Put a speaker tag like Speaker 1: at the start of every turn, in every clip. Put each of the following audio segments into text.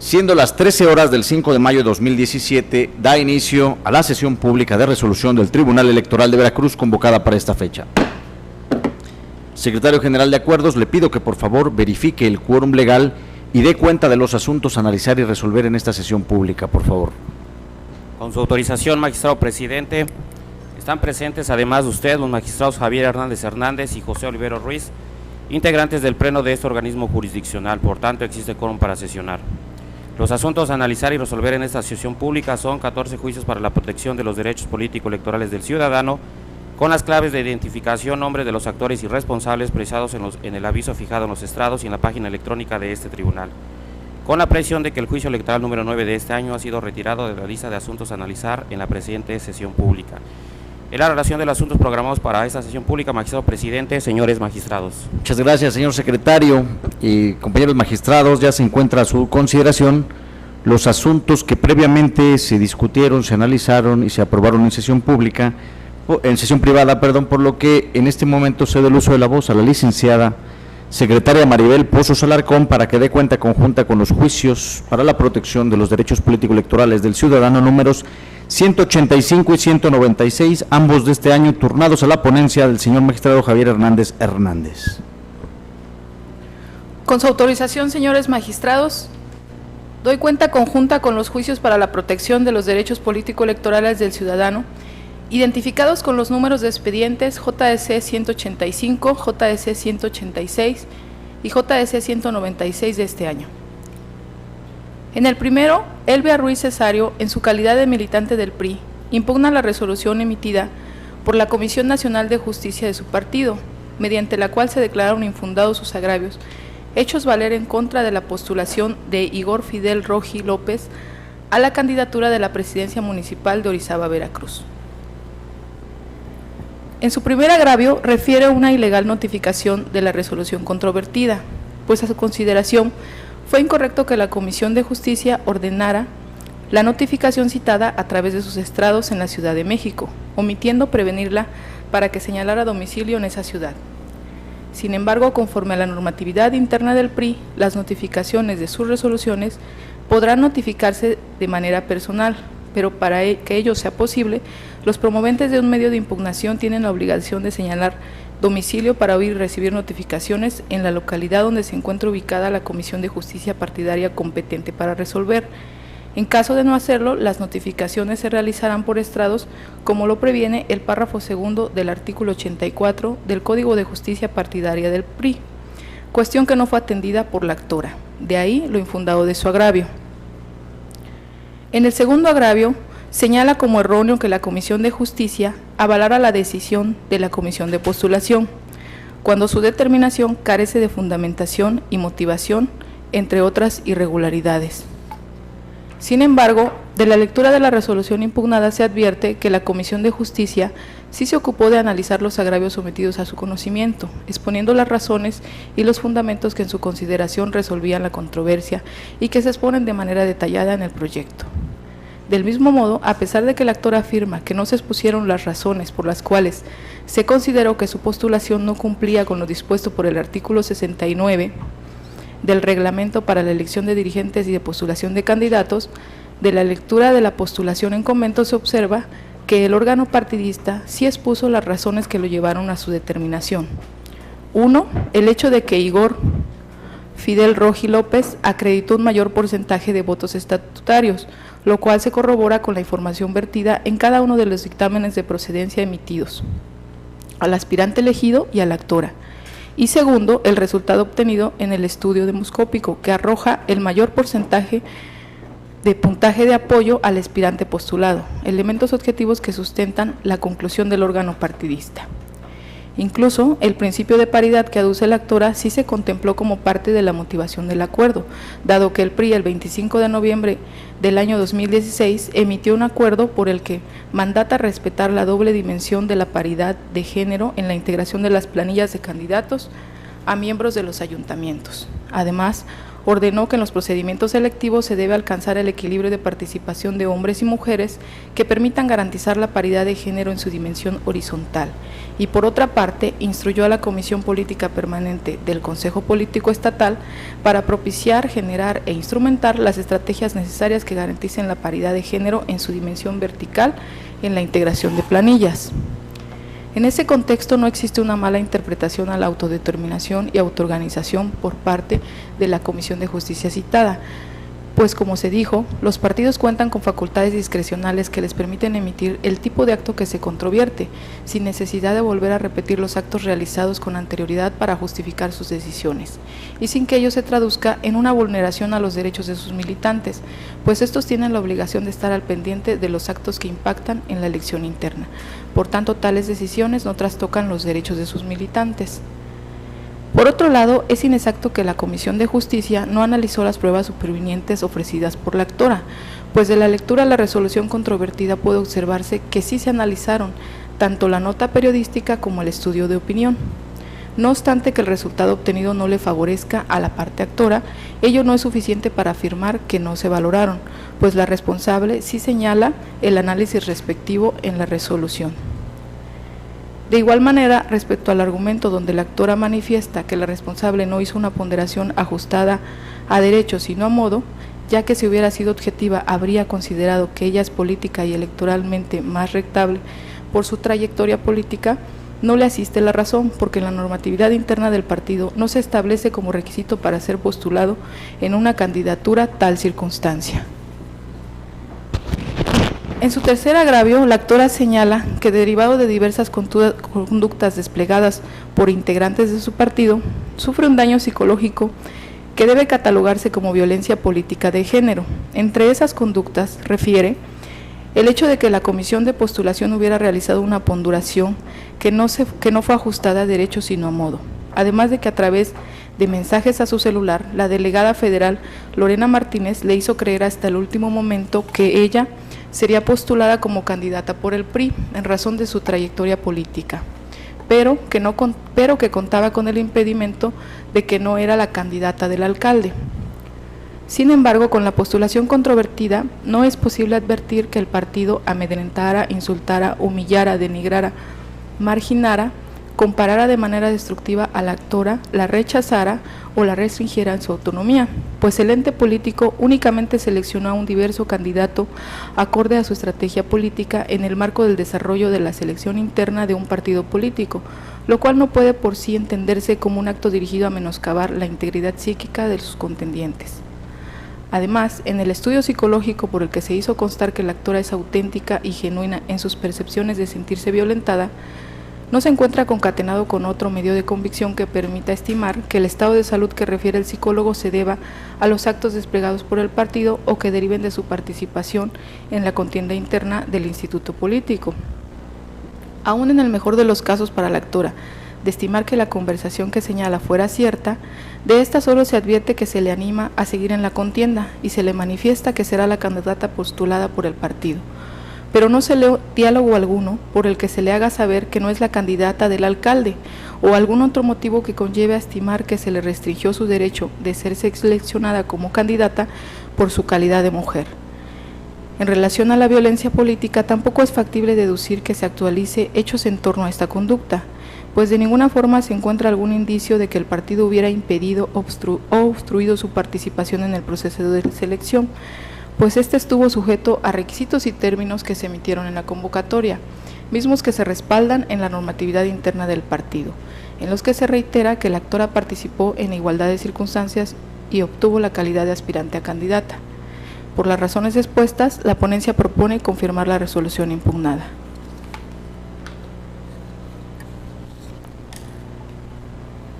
Speaker 1: Siendo las 13 horas del 5 de mayo de 2017, da inicio a la sesión pública de resolución del Tribunal Electoral de Veracruz convocada para esta fecha. Secretario General de Acuerdos, le pido que por favor verifique el quórum legal y dé cuenta de los asuntos a analizar y resolver en esta sesión pública, por favor.
Speaker 2: Con su autorización, magistrado presidente, están presentes además de usted los magistrados Javier Hernández y José Olivero Ruiz, integrantes del pleno de este organismo jurisdiccional, por tanto existe quórum para sesionar. Los asuntos a analizar y resolver en esta sesión pública son 14 juicios para la protección de los derechos político-electorales del ciudadano, con las claves de identificación, nombre de los actores y responsables precisados en el aviso fijado en los estrados y en la página electrónica de este tribunal, con la presión de que el juicio electoral número 9 de este año ha sido retirado de la lista de asuntos a analizar en la presente sesión pública. En la relación de los asuntos programados para esta sesión pública, magistrado presidente, señores magistrados.
Speaker 1: Muchas gracias, señor secretario y compañeros magistrados. Ya se encuentra a su consideración los asuntos que previamente se discutieron, se analizaron y se aprobaron en sesión pública, en sesión privada, perdón, por lo que en este momento cedo el uso de la voz a la licenciada secretaria Maribel Pozos Alarcón para que dé cuenta conjunta con los juicios para la protección de los derechos político-electorales del ciudadano números 185 y 196, ambos de este año, turnados a la ponencia del señor magistrado Javier Hernández.
Speaker 3: Con su autorización, señores magistrados, doy cuenta conjunta con los juicios para la protección de los derechos político-electorales del ciudadano, identificados con los números de expedientes JDC 185, JDC 186 y JDC 196 de este año. En el primero, Elvia Ruiz Cesario, en su calidad de militante del PRI, impugna la resolución emitida por la Comisión Nacional de Justicia de su partido, mediante la cual se declararon infundados sus agravios, hechos valer en contra de la postulación de Igor Fidel Roji López a la candidatura de la presidencia municipal de Orizaba, Veracruz. En su primer agravio refiere una ilegal notificación de la resolución controvertida, pues a su consideración fue incorrecto que la Comisión de Justicia ordenara la notificación citada a través de sus estrados en la Ciudad de México, omitiendo prevenirla para que señalara domicilio en esa ciudad. Sin embargo, conforme a la normatividad interna del PRI, las notificaciones de sus resoluciones podrán notificarse de manera personal, pero para que ello sea posible, los promoventes de un medio de impugnación tienen la obligación de señalar domicilio para oír y recibir notificaciones en la localidad donde se encuentra ubicada la Comisión de Justicia partidaria competente para resolver. En caso de no hacerlo, las notificaciones se realizarán por estrados, como lo previene el párrafo segundo del artículo 84 del Código de Justicia Partidaria del PRI, cuestión que no fue atendida por la actora, de ahí lo infundado de su agravio. En el segundo agravio, señala como erróneo que la Comisión de Justicia avalara la decisión de la Comisión de Postulación, cuando su determinación carece de fundamentación y motivación, entre otras irregularidades. Sin embargo, de la lectura de la resolución impugnada se advierte que la Comisión de Justicia sí se ocupó de analizar los agravios sometidos a su conocimiento, exponiendo las razones y los fundamentos que en su consideración resolvían la controversia y que se exponen de manera detallada en el proyecto. Del mismo modo, a pesar de que el actor afirma que no se expusieron las razones por las cuales se consideró que su postulación no cumplía con lo dispuesto por el artículo 69 del Reglamento para la elección de dirigentes y de postulación de candidatos, de la lectura de la postulación en convento se observa que el órgano partidista sí expuso las razones que lo llevaron a su determinación. 1. El hecho de que Igor Fidel Roji López acreditó un mayor porcentaje de votos estatutarios, lo cual se corrobora con la información vertida en cada uno de los dictámenes de procedencia emitidos al aspirante elegido y a la actora. Y segundo, el resultado obtenido en el estudio demoscópico, que arroja el mayor porcentaje de puntaje de apoyo al aspirante postulado, elementos objetivos que sustentan la conclusión del órgano partidista. Incluso el principio de paridad que aduce la actora sí se contempló como parte de la motivación del acuerdo, dado que el PRI el 25 de noviembre del año 2016 emitió un acuerdo por el que mandata respetar la doble dimensión de la paridad de género en la integración de las planillas de candidatos a miembros de los ayuntamientos. Además, ordenó que en los procedimientos selectivos se debe alcanzar el equilibrio de participación de hombres y mujeres que permitan garantizar la paridad de género en su dimensión horizontal. Y por otra parte, instruyó a la Comisión Política Permanente del Consejo Político Estatal para propiciar, generar e instrumentar las estrategias necesarias que garanticen la paridad de género en su dimensión vertical en la integración de planillas. En ese contexto no existe una mala interpretación a la autodeterminación y autoorganización por parte de la Comisión de Justicia citada, pues como se dijo, los partidos cuentan con facultades discrecionales que les permiten emitir el tipo de acto que se controvierte, sin necesidad de volver a repetir los actos realizados con anterioridad para justificar sus decisiones, y sin que ello se traduzca en una vulneración a los derechos de sus militantes, pues estos tienen la obligación de estar al pendiente de los actos que impactan en la elección interna. Por tanto, tales decisiones no trastocan los derechos de sus militantes. Por otro lado, es inexacto que la Comisión de Justicia no analizó las pruebas supervinientes ofrecidas por la actora, pues de la lectura de la resolución controvertida puede observarse que sí se analizaron tanto la nota periodística como el estudio de opinión. No obstante que el resultado obtenido no le favorezca a la parte actora, ello no es suficiente para afirmar que no se valoraron, pues la responsable sí señala el análisis respectivo en la resolución. De igual manera, respecto al argumento donde la actora manifiesta que la responsable no hizo una ponderación ajustada a derecho sino a modo, ya que si hubiera sido objetiva habría considerado que ella es política y electoralmente más rectable por su trayectoria política, no le asiste la razón, porque en la normatividad interna del partido no se establece como requisito para ser postulado en una candidatura tal circunstancia. En su tercer agravio, la actora señala que derivado de diversas conductas desplegadas por integrantes de su partido, sufre un daño psicológico que debe catalogarse como violencia política de género. Entre esas conductas, refiere el hecho de que la comisión de postulación hubiera realizado una ponderación que no fue ajustada a derecho sino a modo, además de que a través de mensajes a su celular, la delegada federal Lorena Martínez le hizo creer hasta el último momento que ella sería postulada como candidata por el PRI en razón de su trayectoria política, pero que contaba con el impedimento de que no era la candidata del alcalde. Sin embargo, con la postulación controvertida, no es posible advertir que el partido amedrentara, insultara, humillara, denigrara, marginara, comparara de manera destructiva a la actora, la rechazara o la restringiera en su autonomía, pues el ente político únicamente seleccionó a un diverso candidato acorde a su estrategia política en el marco del desarrollo de la selección interna de un partido político, lo cual no puede por sí entenderse como un acto dirigido a menoscabar la integridad psíquica de sus contendientes. Además, en el estudio psicológico por el que se hizo constar que la actora es auténtica y genuina en sus percepciones de sentirse violentada, no se encuentra concatenado con otro medio de convicción que permita estimar que el estado de salud que refiere el psicólogo se deba a los actos desplegados por el partido o que deriven de su participación en la contienda interna del instituto político. Aún en el mejor de los casos para la actora, de estimar que la conversación que señala fuera cierta, de esta solo se advierte que se le anima a seguir en la contienda y se le manifiesta que será la candidata postulada por el partido, pero no se lee diálogo alguno por el que se le haga saber que no es la candidata del alcalde o algún otro motivo que conlleve a estimar que se le restringió su derecho de ser seleccionada como candidata por su calidad de mujer. En relación a la violencia política, tampoco es factible deducir que se actualice hechos en torno a esta conducta, pues de ninguna forma se encuentra algún indicio de que el partido hubiera impedido o obstruido su participación en el proceso de selección, pues este estuvo sujeto a requisitos y términos que se emitieron en la convocatoria, mismos que se respaldan en la normatividad interna del partido, en los que se reitera que la actora participó en igualdad de circunstancias y obtuvo la calidad de aspirante a candidata. Por las razones expuestas, la ponencia propone confirmar la resolución impugnada.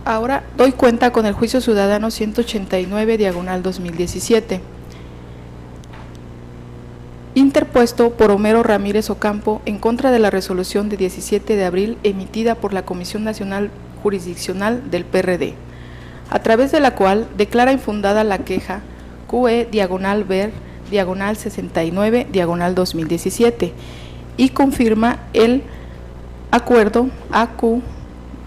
Speaker 3: Ahora doy cuenta con el juicio ciudadano 189/2017, interpuesto por Homero Ramírez Ocampo en contra de la resolución de 17 de abril emitida por la Comisión Nacional Jurisdiccional del PRD, a través de la cual declara infundada la queja QE/ver/69/2017 y confirma el acuerdo AQ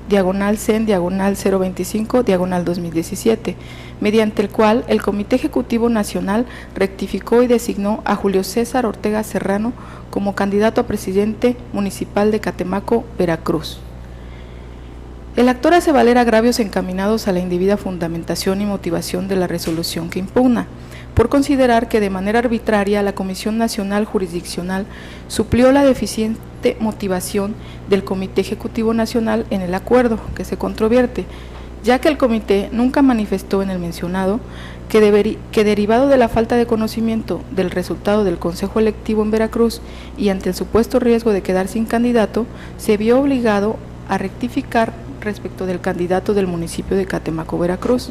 Speaker 3: diagonal-CEN, diagonal-025, diagonal-2017, mediante el cual el Comité Ejecutivo Nacional rectificó y designó a Julio César Ortega Serrano como candidato a presidente municipal de Catemaco, Veracruz. El actor hace valer agravios encaminados a la indebida fundamentación y motivación de la resolución que impugna, por considerar que de manera arbitraria la Comisión Nacional Jurisdiccional suplió la deficiente motivación del Comité Ejecutivo Nacional en el acuerdo que se controvierte, ya que el comité nunca manifestó en el mencionado que derivado de la falta de conocimiento del resultado del Consejo Electivo en Veracruz y ante el supuesto riesgo de quedar sin candidato, se vio obligado a rectificar respecto del candidato del municipio de Catemaco, Veracruz.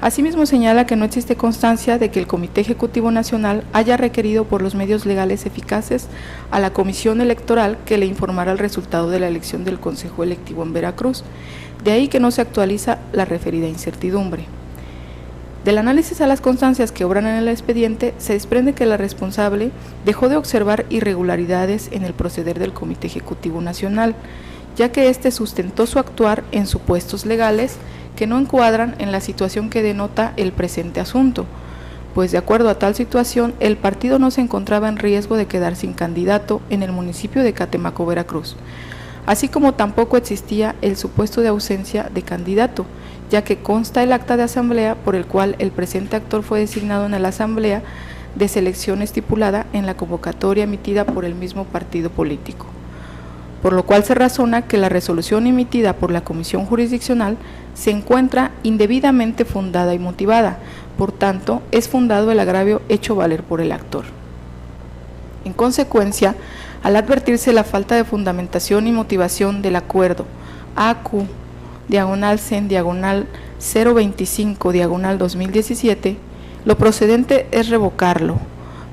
Speaker 3: Asimismo, señala que no existe constancia de que el Comité Ejecutivo Nacional haya requerido por los medios legales eficaces a la Comisión Electoral que le informara el resultado de la elección del Consejo Electivo en Veracruz, de ahí que no se actualiza la referida incertidumbre. Del análisis a las constancias que obran en el expediente, se desprende que la responsable dejó de observar irregularidades en el proceder del Comité Ejecutivo Nacional, ya que éste sustentó su actuar en supuestos legales que no encuadran en la situación que denota el presente asunto, pues de acuerdo a tal situación, el partido no se encontraba en riesgo de quedar sin candidato en el municipio de Catemaco, Veracruz, así como tampoco existía el supuesto de ausencia de candidato, ya que consta el acta de asamblea por el cual el presente actor fue designado en la asamblea de selección estipulada en la convocatoria emitida por el mismo partido político, por lo cual se razona que la resolución emitida por la Comisión Jurisdiccional se encuentra indebidamente fundada y motivada, por tanto, es fundado el agravio hecho valer por el actor. En consecuencia, al advertirse la falta de fundamentación y motivación del acuerdo AQ, diagonal-CEN, diagonal-025, diagonal-2017, lo procedente es revocarlo,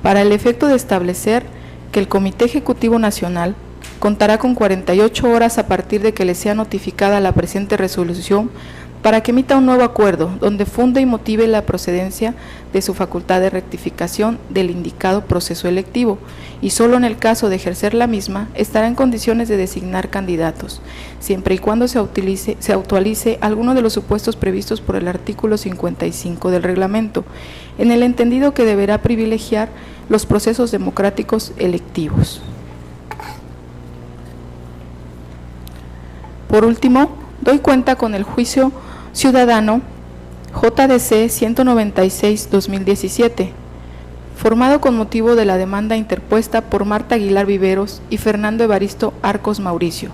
Speaker 3: para el efecto de establecer que el Comité Ejecutivo Nacional contará con 48 horas a partir de que le sea notificada la presente resolución para que emita un nuevo acuerdo donde funde y motive la procedencia de su facultad de rectificación del indicado proceso electivo y solo en el caso de ejercer la misma estará en condiciones de designar candidatos, siempre y cuando se actualice alguno de los supuestos previstos por el artículo 55 del reglamento, en el entendido que deberá privilegiar los procesos democráticos electivos. Por último, doy cuenta con el juicio ciudadano JDC 196-2017, formado con motivo de la demanda interpuesta por Marta Aguilar Viveros y Fernando Evaristo Arcos Mauricio,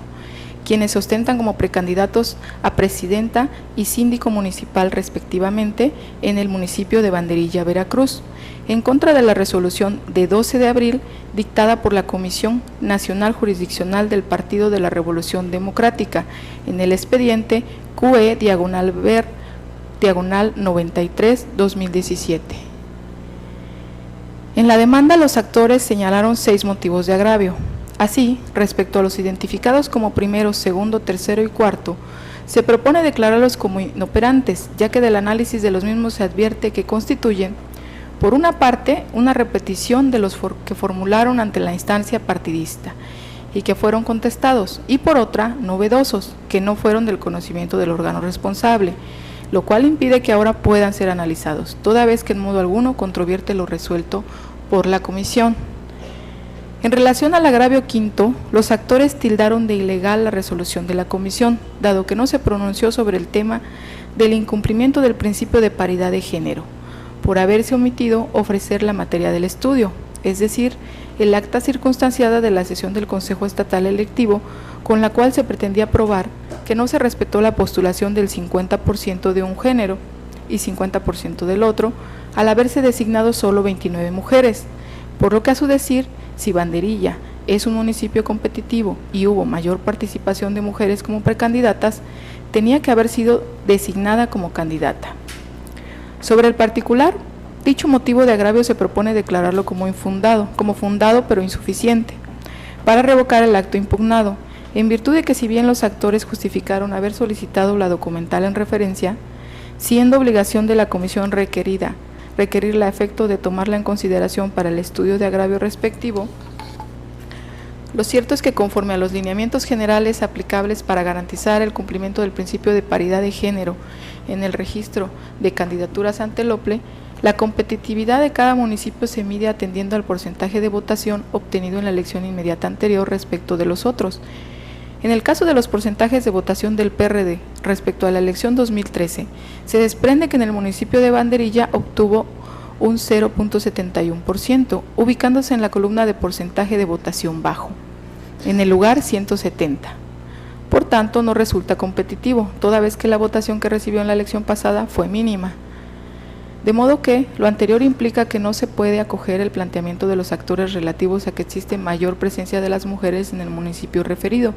Speaker 3: quienes ostentan como precandidatos a presidenta y síndico municipal respectivamente en el municipio de Banderilla, Veracruz, en contra de la resolución de 12 de abril dictada por la Comisión Nacional Jurisdiccional del Partido de la Revolución Democrática en el expediente QE diagonal-ver diagonal-93-2017. En la demanda los actores señalaron 6 motivos de agravio. Así, respecto a los identificados como primero, segundo, tercero y cuarto, se propone declararlos como inoperantes, ya que del análisis de los mismos se advierte que constituyen, por una parte, una repetición de los que formularon ante la instancia partidista y que fueron contestados, y por otra, novedosos, que no fueron del conocimiento del órgano responsable, lo cual impide que ahora puedan ser analizados, toda vez que en modo alguno controvierte lo resuelto por la comisión. En relación al agravio quinto, los actores tildaron de ilegal la resolución de la comisión, dado que no se pronunció sobre el tema del incumplimiento del principio de paridad de género, por haberse omitido ofrecer la materia del estudio, es decir, el acta circunstanciada de la sesión del Consejo Estatal Electivo, con la cual se pretendía probar que no se respetó la postulación del 50% de un género y 50% del otro, al haberse designado solo 29 mujeres, por lo que a su decir, si Banderilla es un municipio competitivo y hubo mayor participación de mujeres como precandidatas, tenía que haber sido designada como candidata. Sobre el particular, dicho motivo de agravio se propone declararlo como fundado pero insuficiente, para revocar el acto impugnado, en virtud de que si bien los actores justificaron haber solicitado la documental en referencia, siendo obligación de la comisión requerirla a efecto de tomarla en consideración para el estudio de agravio respectivo, Lo cierto es que conforme a los lineamientos generales aplicables para garantizar el cumplimiento del principio de paridad de género en el registro de candidaturas ante el OPLE, la competitividad de cada municipio se mide atendiendo al porcentaje de votación obtenido en la elección inmediata anterior respecto de los otros. En el caso de los porcentajes de votación del PRD respecto a la elección 2013, se desprende que en el municipio de Banderilla obtuvo un 0.71%, ubicándose en la columna de porcentaje de votación bajo, en el lugar 170. Por tanto, no resulta competitivo, toda vez que la votación que recibió en la elección pasada fue mínima. De modo que, lo anterior implica que no se puede acoger el planteamiento de los actores relativos a que existe mayor presencia de las mujeres en el municipio referido,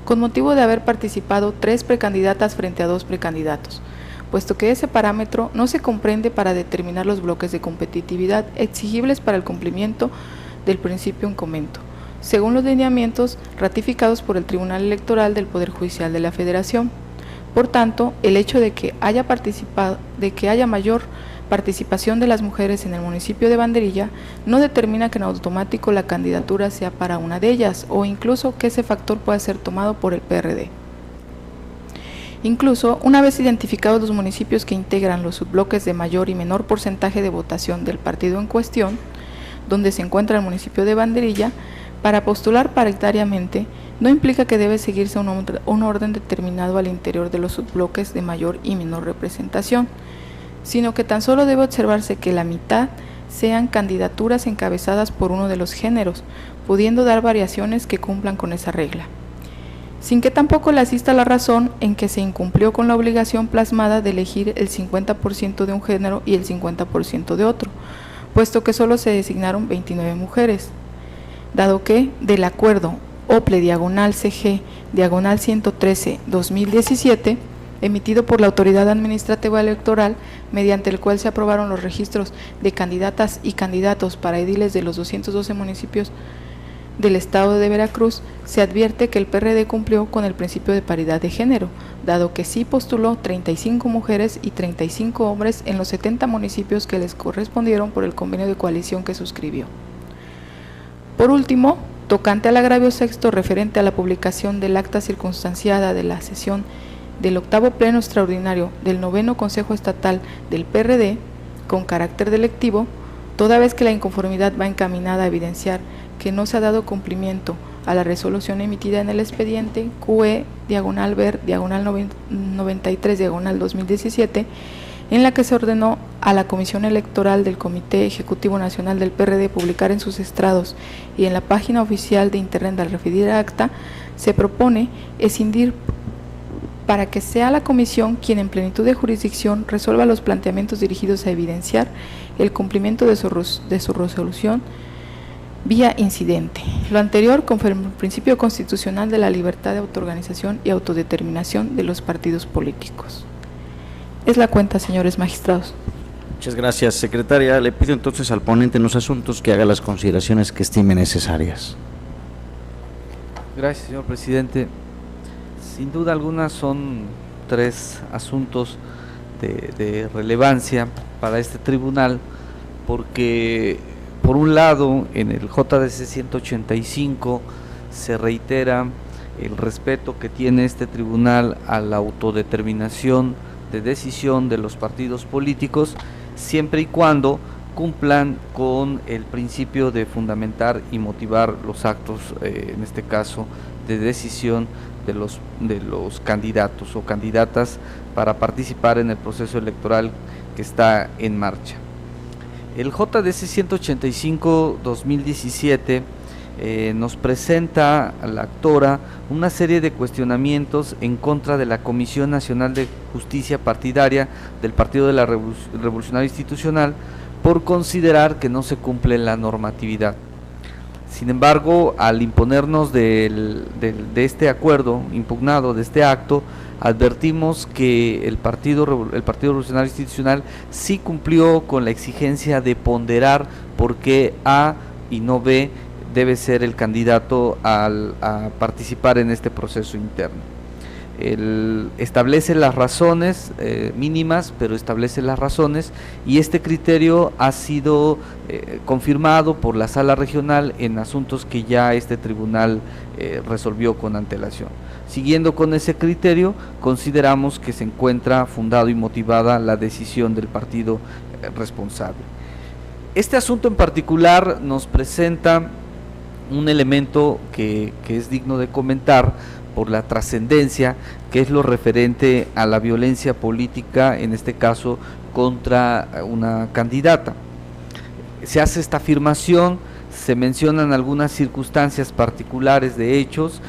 Speaker 3: con motivo de haber participado 3 precandidatas frente a 2 precandidatos, puesto que ese parámetro no se comprende para determinar los bloques de competitividad exigibles para el cumplimiento del principio en comento, según los lineamientos ratificados por el Tribunal Electoral del Poder Judicial de la Federación. Por tanto, el hecho de que haya mayor participación de las mujeres en el municipio de Banderilla no determina que en automático la candidatura sea para una de ellas, o incluso que ese factor pueda ser tomado por el PRD. Incluso, una vez identificados los municipios que integran los subbloques de mayor y menor porcentaje de votación del partido en cuestión, donde se encuentra el municipio de Banderilla, para postular paritariamente no implica que debe seguirse un orden determinado al interior de los subbloques de mayor y menor representación, sino que tan solo debe observarse que la mitad sean candidaturas encabezadas por uno de los géneros, pudiendo dar variaciones que cumplan con esa regla, sin que tampoco le asista la razón en que se incumplió con la obligación plasmada de elegir el 50% de un género y el 50% de otro, puesto que solo se designaron 29 mujeres, dado que, del acuerdo OPLE/CG 113/2017, emitido por la Autoridad Administrativa Electoral, mediante el cual se aprobaron los registros de candidatas y candidatos para ediles de los 212 municipios del estado de Veracruz, se advierte que el PRD cumplió con el principio de paridad de género, dado que sí postuló 35 mujeres y 35 hombres en los 70 municipios que les correspondieron por el convenio de coalición que suscribió. Por último, tocante al agravio sexto referente a la publicación del acta circunstanciada de la sesión del 8º Pleno Extraordinario del 9º Consejo Estatal del PRD, con carácter delictivo, toda vez que la inconformidad va encaminada a evidenciar que no se ha dado cumplimiento a la resolución emitida en el expediente QE/ver/93/2017, en la que se ordenó a la Comisión Electoral del Comité Ejecutivo Nacional del PRD publicar en sus estrados y en la página oficial de Internet del referido acta, se propone escindir para que sea la Comisión quien en plenitud de jurisdicción resuelva los planteamientos dirigidos a evidenciar el cumplimiento de su resolución vía incidente. Lo anterior conforme al principio constitucional de la libertad de autoorganización y autodeterminación de los partidos políticos. Es la cuenta, señores magistrados.
Speaker 1: Muchas gracias, secretaria. Le pido entonces al ponente en los asuntos que haga las consideraciones que estime necesarias.
Speaker 4: Gracias, señor presidente. Sin duda alguna son 3 asuntos de relevancia para este tribunal, porque por un lado en el JDC 185 se reitera el respeto que tiene este tribunal a la autodeterminación de decisión de los partidos políticos, siempre y cuando cumplan con el principio de fundamentar y motivar los actos, en este caso de decisión de los candidatos o candidatas para participar en el proceso electoral que está en marcha. El JDC 185-2017 nos presenta a la actora una serie de cuestionamientos en contra de la Comisión Nacional de Justicia Partidaria del Partido de la Revolucionaria Institucional por considerar que no se cumple la normatividad. Sin embargo, al imponernos de este acuerdo impugnado, de este acto, advertimos que el Partido Revolucionario Institucional sí cumplió con la exigencia de ponderar por qué A y no B debe ser el candidato a participar en este proceso interno. establece las razones mínimas, pero establece las razones, y este criterio ha sido confirmado por la Sala Regional en asuntos que ya este tribunal resolvió con antelación. Siguiendo con ese criterio, consideramos que se encuentra fundado y motivada la decisión del partido responsable. Este asunto en particular nos presenta un elemento que es digno de comentar por la trascendencia, que es lo referente a la violencia política, en este caso contra una candidata. Se hace esta afirmación, se mencionan algunas circunstancias particulares de hechos,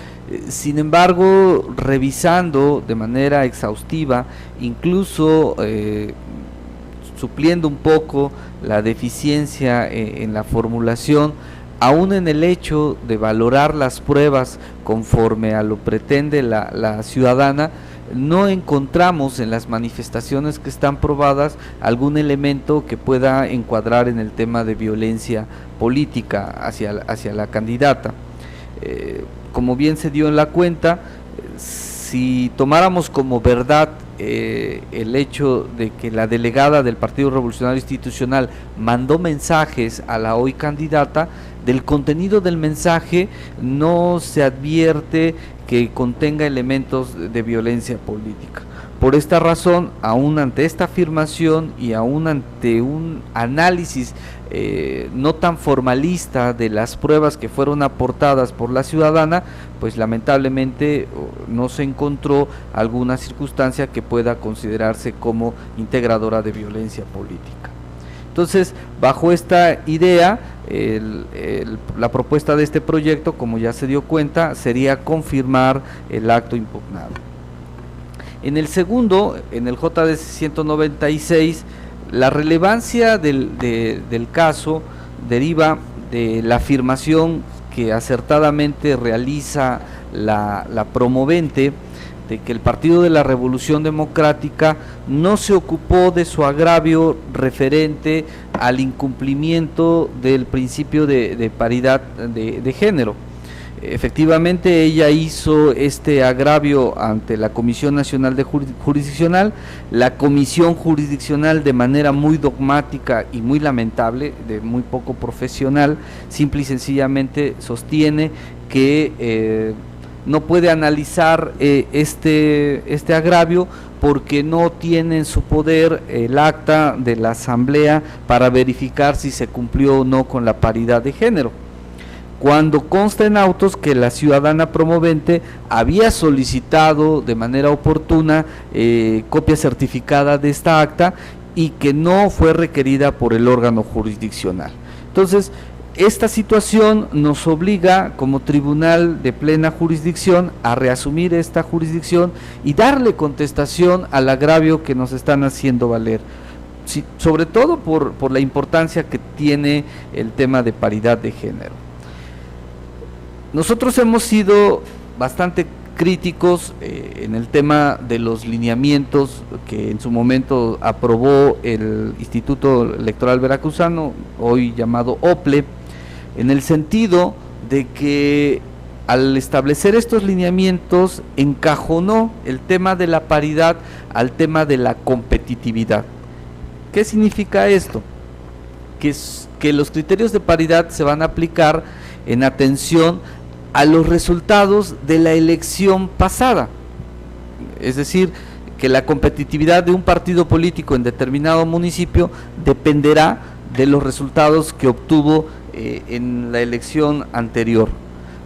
Speaker 4: sin embargo, revisando de manera exhaustiva, incluso supliendo un poco la deficiencia en la formulación, aún en el hecho de valorar las pruebas conforme a lo pretende la ciudadana, no encontramos en las manifestaciones que están probadas algún elemento que pueda encuadrar en el tema de violencia política hacia la candidata. Como bien se dio en la cuenta, si tomáramos como verdad el hecho de que la delegada del Partido Revolucionario Institucional mandó mensajes a la hoy candidata, del contenido del mensaje no se advierte que contenga elementos de violencia política. Por esta razón, aún ante esta afirmación y aún ante un análisis no tan formalista de las pruebas que fueron aportadas por la ciudadana, pues lamentablemente no se encontró alguna circunstancia que pueda considerarse como integradora de violencia política. Entonces, bajo esta idea, la propuesta de este proyecto, como ya se dio cuenta, sería confirmar el acto impugnado. En el segundo, en el JDC 196, la relevancia del caso deriva de la afirmación que acertadamente realiza la promovente de que el Partido de la Revolución Democrática no se ocupó de su agravio referente al incumplimiento del principio de paridad de género. Efectivamente, ella hizo este agravio ante la Comisión Nacional de Jurisdiccional. La Comisión Jurisdiccional, de manera muy dogmática y muy lamentable, de muy poco profesional, simple y sencillamente sostiene que no puede analizar este agravio porque no tiene en su poder el acta de la Asamblea para verificar si se cumplió o no con la paridad de género, cuando consta en autos que la ciudadana promovente había solicitado de manera oportuna copia certificada de esta acta y que no fue requerida por el órgano jurisdiccional. Entonces, esta situación nos obliga como tribunal de plena jurisdicción a reasumir esta jurisdicción y darle contestación al agravio que nos están haciendo valer, sí, sobre todo por la importancia que tiene el tema de paridad de género. Nosotros hemos sido bastante críticos en el tema de los lineamientos que en su momento aprobó el Instituto Electoral Veracruzano, hoy llamado OPLE, en el sentido de que al establecer estos lineamientos encajonó el tema de la paridad al tema de la competitividad. ¿Qué significa esto? Que los criterios de paridad se van a aplicar en atención a los resultados de la elección pasada, es decir, que la competitividad de un partido político en determinado municipio dependerá de los resultados que obtuvo en la elección anterior.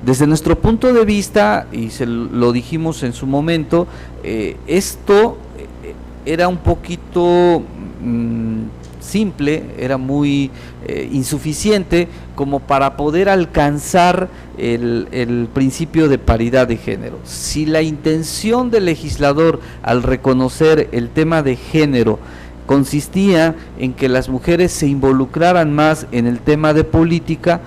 Speaker 4: Desde nuestro punto de vista, y se lo dijimos en su momento, esto era un poquito simple, era muy insuficiente como para poder alcanzar el principio de paridad de género. Si la intención del legislador al reconocer el tema de género consistía en que las mujeres se involucraran más en el tema de política,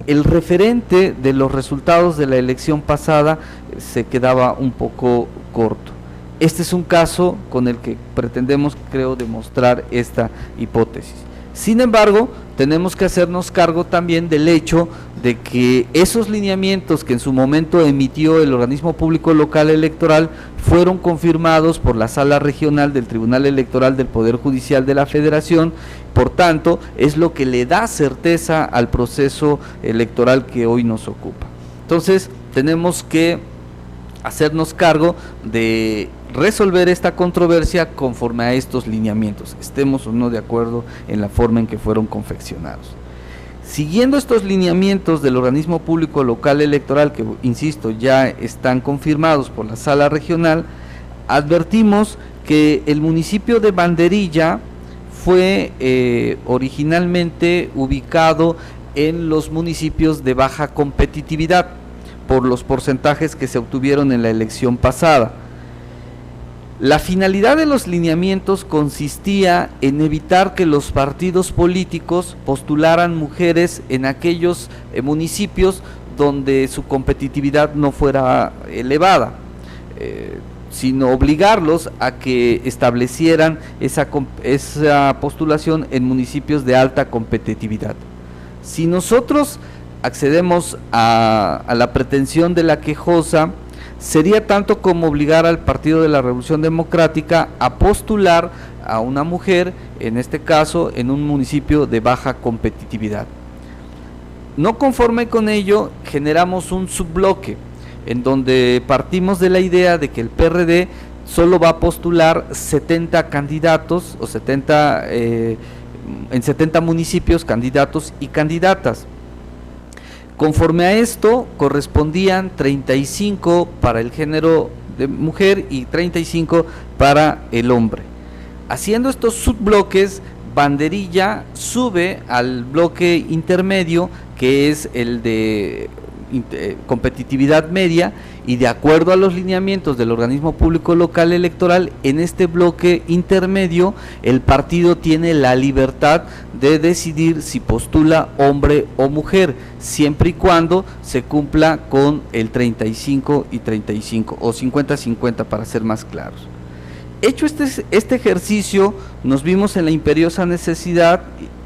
Speaker 4: el referente de los resultados de la elección pasada se quedaba un poco corto. Este es un caso con el que pretendemos, creo, demostrar esta hipótesis. Sin embargo, tenemos que hacernos cargo también del hecho de que esos lineamientos que en su momento emitió el organismo público local electoral fueron confirmados por la Sala Regional del Tribunal Electoral del Poder Judicial de la Federación. Por tanto, es lo que le da certeza al proceso electoral que hoy nos ocupa. Entonces, tenemos que hacernos cargo de resolver esta controversia conforme a estos lineamientos, estemos o no de acuerdo en la forma en que fueron confeccionados. Siguiendo estos lineamientos del organismo público local electoral, que insisto, ya están confirmados por la Sala Regional, advertimos que el municipio de Banderilla fue originalmente ubicado en los municipios de baja competitividad por los porcentajes que se obtuvieron en la elección pasada. La finalidad de los lineamientos consistía en evitar que los partidos políticos postularan mujeres en aquellos municipios donde su competitividad no fuera elevada, sino obligarlos a que establecieran esa postulación en municipios de alta competitividad. Si nosotros accedemos a la pretensión de la quejosa, sería tanto como obligar al Partido de la Revolución Democrática a postular a una mujer, en este caso en un municipio de baja competitividad. No conforme con ello, generamos un subbloque en donde partimos de la idea de que el PRD solo va a postular 70 candidatos o en 70 municipios candidatos y candidatas. Conforme a esto, correspondían 35 para el género de mujer y 35 para el hombre. Haciendo estos subbloques, Banderilla sube al bloque intermedio, que es el de competitividad media, y de acuerdo a los lineamientos del organismo público local electoral, en este bloque intermedio el partido tiene la libertad de decidir si postula hombre o mujer, siempre y cuando se cumpla con el 35 y 35 o 50-50 para ser más claros. Hecho este ejercicio, nos vimos en la imperiosa necesidad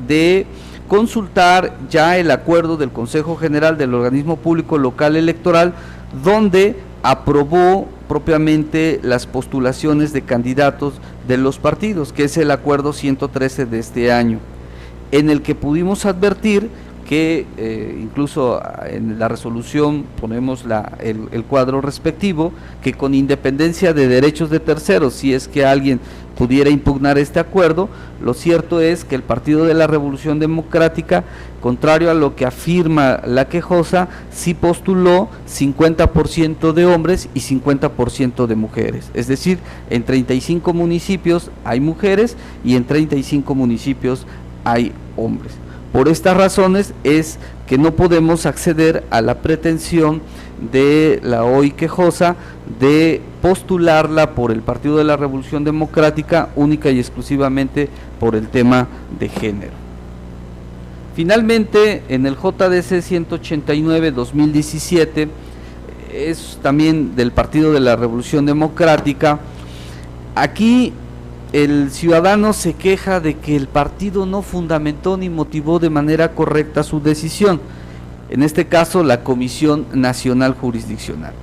Speaker 4: de consultar ya el acuerdo del Consejo General del Organismo Público Local Electoral, donde aprobó propiamente las postulaciones de candidatos de los partidos, que es el acuerdo 113 de este año, en el que pudimos advertir que incluso en la resolución ponemos el cuadro respectivo, que con independencia de derechos de terceros, si es que alguien pudiera impugnar este acuerdo, lo cierto es que el Partido de la Revolución Democrática, contrario a lo que afirma la quejosa, sí postuló 50% de hombres y 50% de mujeres, es decir, en 35 municipios hay mujeres y en 35 municipios hay hombres. Por estas razones es que no podemos acceder a la pretensión de la hoy quejosa de postularla por el Partido de la Revolución Democrática única y exclusivamente por el tema de género. Finalmente, en el JDC 189-2017, es también del Partido de la Revolución Democrática. Aquí el ciudadano se queja de que el partido no fundamentó ni motivó de manera correcta su decisión, en este caso la Comisión Nacional Jurisdiccional.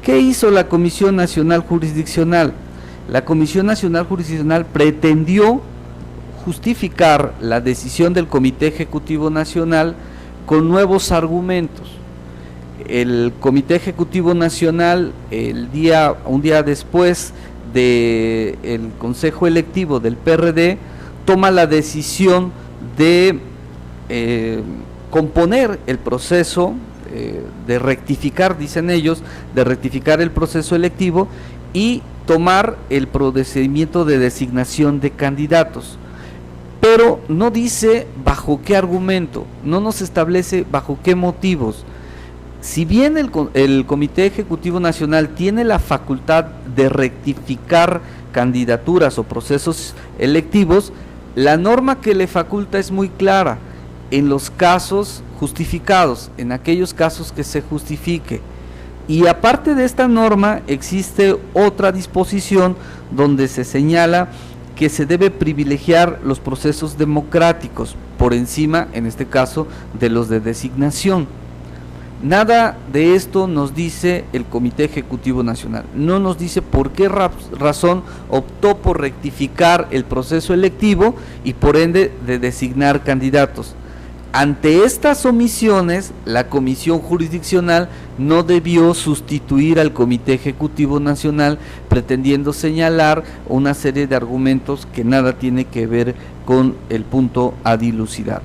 Speaker 4: ¿Qué hizo la Comisión Nacional Jurisdiccional? La Comisión Nacional Jurisdiccional pretendió justificar la decisión del Comité Ejecutivo Nacional con nuevos argumentos. El Comité Ejecutivo Nacional, un día después del Consejo Electivo del PRD, toma la decisión de componer el proceso, de rectificar, dicen ellos, de rectificar el proceso electivo y tomar el procedimiento de designación de candidatos. Pero no dice bajo qué argumento, no nos establece bajo qué motivos. Si bien el Comité Ejecutivo Nacional tiene la facultad de rectificar candidaturas o procesos electivos, la norma que le faculta es muy clara: en los casos justificados, en aquellos casos que se justifique. Y aparte de esta norma, existe otra disposición donde se señala que se debe privilegiar los procesos democráticos por encima, en este caso, de los de designación. Nada de esto nos dice el Comité Ejecutivo Nacional, no nos dice por qué razón optó por rectificar el proceso electivo y por ende de designar candidatos. Ante estas omisiones, la Comisión Jurisdiccional no debió sustituir al Comité Ejecutivo Nacional pretendiendo señalar una serie de argumentos que nada tiene que ver con el punto a dilucidar.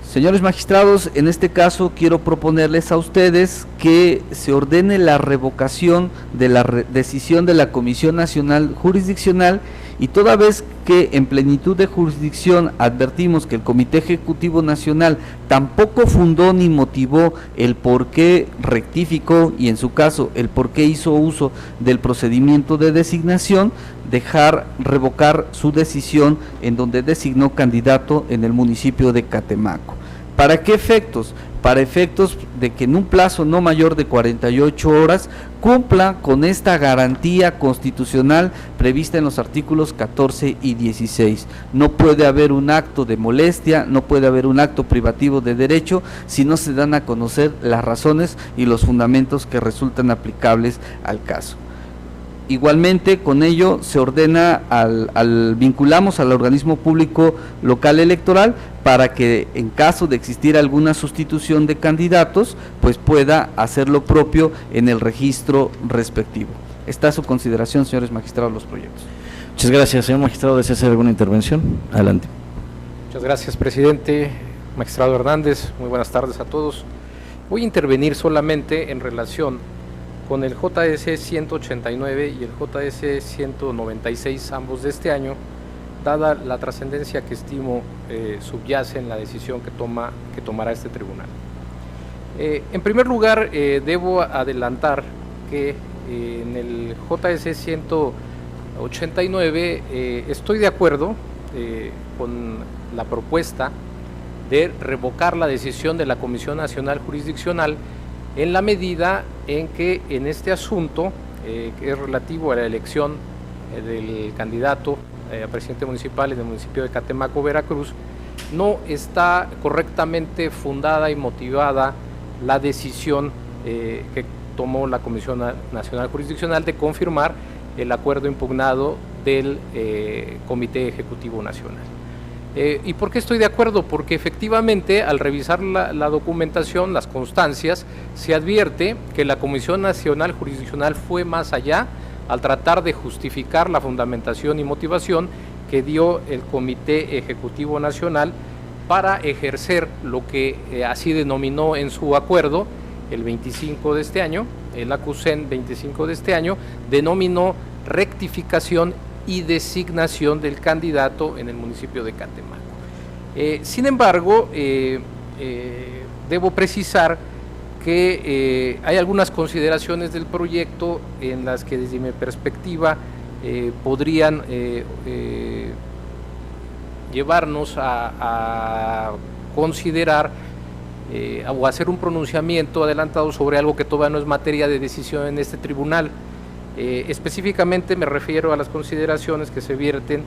Speaker 4: Señores magistrados, en este caso quiero proponerles a ustedes que se ordene la revocación de la decisión de la Comisión Nacional Jurisdiccional, y toda vez que en plenitud de jurisdicción advertimos que el Comité Ejecutivo Nacional tampoco fundó ni motivó el por qué rectificó y en su caso el por qué hizo uso del procedimiento de designación, dejar revocar su decisión en donde designó candidato en el municipio de Catemaco. ¿Para qué efectos? Para efectos de que en un plazo no mayor de 48 horas cumpla con esta garantía constitucional prevista en los artículos 14 y 16. No puede haber un acto de molestia, no puede haber un acto privativo de derecho si no se dan a conocer las razones y los fundamentos que resultan aplicables al caso. Igualmente, con ello se ordena vinculamos al organismo público local electoral para que en caso de existir alguna sustitución de candidatos, pues pueda hacer lo propio en el registro respectivo. Está a su consideración, señores magistrados, los proyectos.
Speaker 1: Muchas gracias, señor magistrado. ¿Desea hacer alguna intervención? Adelante.
Speaker 5: Muchas gracias, presidente. Magistrado Hernández, muy buenas tardes a todos. Voy a intervenir solamente en relación con el JS 189 y el JS 196, ambos de este año, dada la trascendencia que estimo subyace en la decisión que tomará este tribunal. En primer lugar, debo adelantar que en el JS 189 estoy de acuerdo con la propuesta de revocar la decisión de la Comisión Nacional Jurisdiccional en la medida en que en este asunto, que es relativo a la elección del candidato a presidente municipal en el municipio de Catemaco, Veracruz, no está correctamente fundada y motivada la decisión que tomó la Comisión Nacional Jurisdiccional de confirmar el acuerdo impugnado del Comité Ejecutivo Nacional. ¿Y por qué estoy de acuerdo? Porque efectivamente al revisar la documentación, las constancias, se advierte que la Comisión Nacional Jurisdiccional fue más allá al tratar de justificar la fundamentación y motivación que dio el Comité Ejecutivo Nacional para ejercer lo que así denominó en su acuerdo el 25 de este año, el ACUSEN 25 de este año, denominó rectificación y designación del candidato en el municipio de Catemaco. Sin embargo, debo precisar que hay algunas consideraciones del proyecto en las que desde mi perspectiva podrían llevarnos a considerar o hacer un pronunciamiento adelantado sobre algo que todavía no es materia de decisión en este tribunal. Específicamente me refiero a las consideraciones que se vierten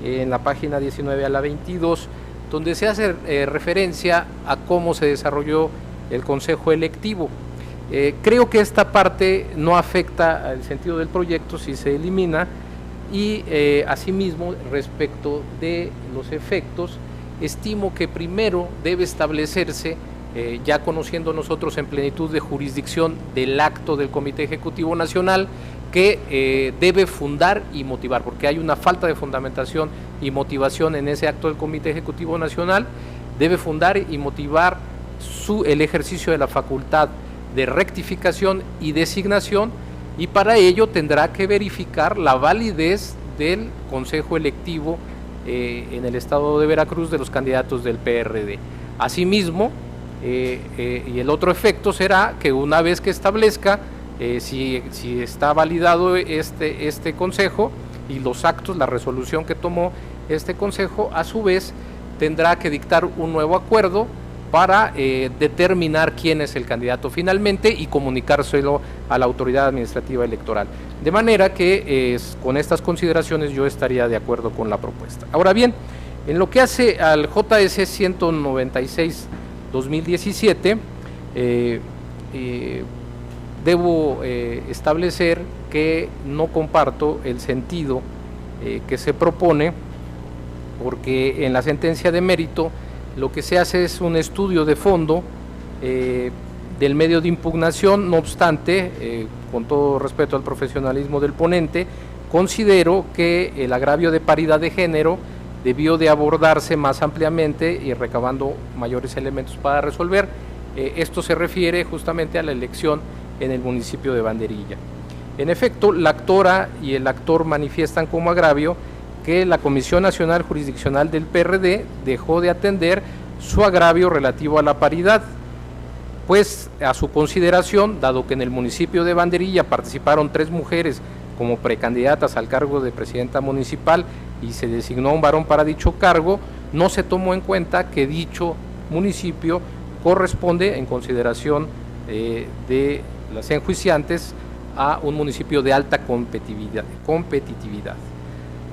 Speaker 5: en la página 19 a la 22, donde se hace referencia a cómo se desarrolló el Consejo Electivo. Creo que esta parte no afecta al sentido del proyecto si se elimina, y asimismo respecto de los efectos, estimo que primero debe establecerse, ya conociendo nosotros en plenitud de jurisdicción del acto del Comité Ejecutivo Nacional, que debe fundar y motivar, porque hay una falta de fundamentación y motivación en ese acto del Comité Ejecutivo Nacional. Debe fundar y motivar el ejercicio de la facultad de rectificación y designación, y para ello tendrá que verificar la validez del Consejo Electivo en el estado de Veracruz de los candidatos del PRD. Asimismo, y el otro efecto será que una vez que establezca si está validado este consejo y los actos, la resolución que tomó este consejo, a su vez tendrá que dictar un nuevo acuerdo para determinar quién es el candidato finalmente y comunicárselo a la autoridad administrativa electoral. De manera que con estas consideraciones yo estaría de acuerdo con la propuesta. Ahora bien, en lo que hace al JS 196-2017, debo establecer que no comparto el sentido que se propone, porque en la sentencia de mérito lo que se hace es un estudio de fondo del medio de impugnación. No obstante, con todo respeto al profesionalismo del ponente, considero que el agravio de paridad de género debió de abordarse más ampliamente y recabando mayores elementos para resolver. Esto se refiere justamente a la elección en el municipio de Banderilla. En efecto, la actora y el actor manifiestan como agravio que la Comisión Nacional Jurisdiccional del PRD dejó de atender su agravio relativo a la paridad, pues a su consideración, dado que en el municipio de Banderilla participaron 3 mujeres como precandidatas al cargo de presidenta municipal y se designó a un varón para dicho cargo, no se tomó en cuenta que dicho municipio corresponde, en consideración de las enjuiciantes, a un municipio de alta competitividad.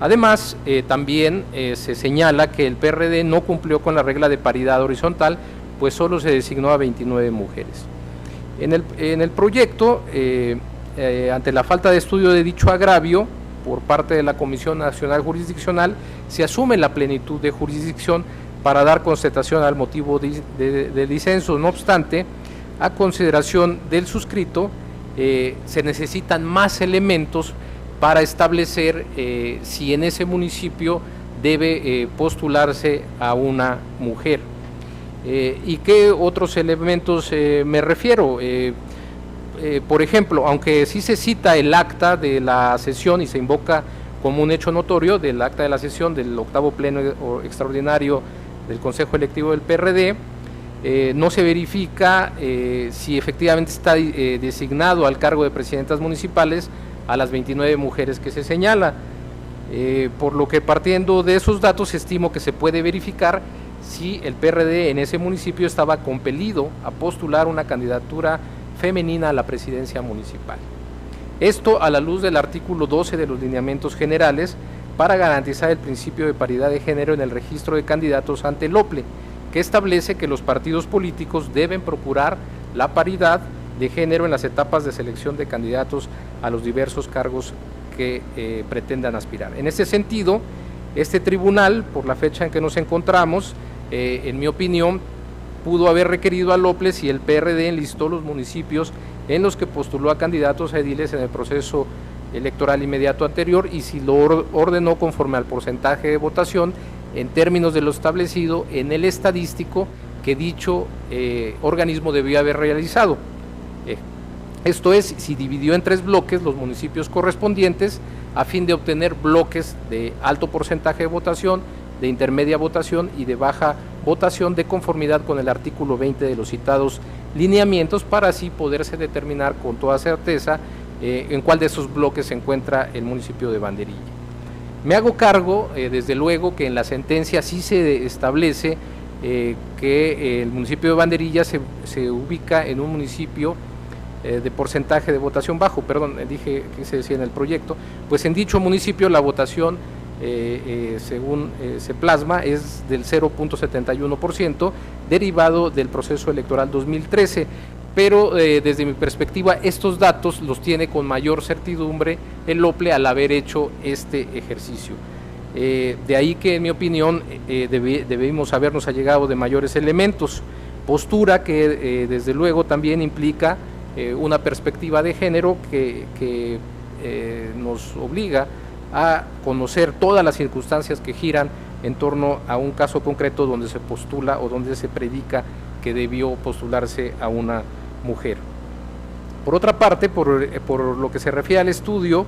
Speaker 5: Además, también se señala que el PRD no cumplió con la regla de paridad horizontal, pues solo se designó a 29 mujeres. En el proyecto, ante la falta de estudio de dicho agravio por parte de la Comisión Nacional Jurisdiccional, se asume la plenitud de jurisdicción para dar constatación al motivo de disenso. No obstante, a consideración del suscrito, se necesitan más elementos para establecer si en ese municipio debe postularse a una mujer. ¿Y qué otros elementos me refiero? Por ejemplo, aunque sí se cita el acta de la sesión y se invoca como un hecho notorio del acta de la sesión del 8º Pleno Extraordinario del Consejo Electivo del PRD, no se verifica si efectivamente está designado al cargo de presidentas municipales a las 29 mujeres que se señala, por lo que partiendo de esos datos estimo que se puede verificar si el PRD en ese municipio estaba compelido a postular una candidatura femenina a la presidencia municipal. Esto a la luz del artículo 12 de los lineamientos generales para garantizar el principio de paridad de género en el registro de candidatos ante el OPLE, que establece que los partidos políticos deben procurar la paridad de género en las etapas de selección de candidatos a los diversos cargos que pretendan aspirar. En ese sentido, este tribunal, por la fecha en que nos encontramos, en mi opinión, pudo haber requerido al OPLE si el PRD enlistó los municipios en los que postuló a candidatos a ediles en el proceso electoral inmediato anterior y si lo ordenó conforme al porcentaje de votación en términos de lo establecido en el estadístico que dicho organismo debió haber realizado. Esto es, si dividió en 3 bloques los municipios correspondientes a fin de obtener bloques de alto porcentaje de votación, de intermedia votación y de baja votación de conformidad con el artículo 20 de los citados lineamientos, para así poderse determinar con toda certeza en cuál de esos bloques se encuentra el municipio de Banderilla. Me hago cargo, desde luego, que en la sentencia sí se establece que el municipio de Banderilla se ubica en un municipio de porcentaje de votación bajo, dije que se decía en el proyecto, pues en dicho municipio la votación, según se plasma, es del 0.71%, derivado del proceso electoral 2013, pero desde mi perspectiva estos datos los tiene con mayor certidumbre el OPLE al haber hecho este ejercicio. De ahí que en mi opinión debimos habernos allegado de mayores elementos, postura que desde luego también implica una perspectiva de género que nos obliga a conocer todas las circunstancias que giran en torno a un caso concreto donde se postula o donde se predica que debió postularse a una mujer. Por otra parte, por lo que se refiere al estudio,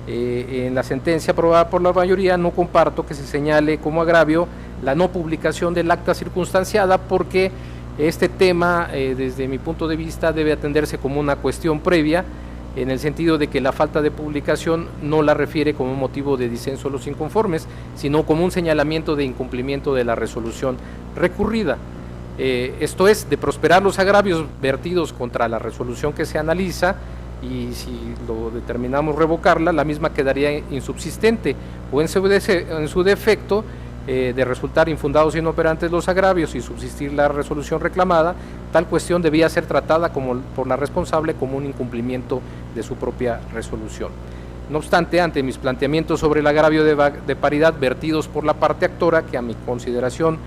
Speaker 5: en la sentencia aprobada por la mayoría no comparto que se señale como agravio la no publicación del acta circunstanciada, porque este tema, desde mi punto de vista, debe atenderse como una cuestión previa, en el sentido de que la falta de publicación no la refiere como motivo de disenso a los inconformes, sino como un señalamiento de incumplimiento de la resolución recurrida. esto es, de prosperar los agravios vertidos contra la resolución que se analiza, y si lo determinamos revocarla, la misma quedaría insubsistente, o en su defecto, de resultar infundados e inoperantes los agravios y subsistir la resolución reclamada, tal cuestión debía ser tratada por la responsable como un incumplimiento de su propia resolución. No obstante, ante mis planteamientos sobre el agravio de paridad vertidos por la parte actora, que a mi consideración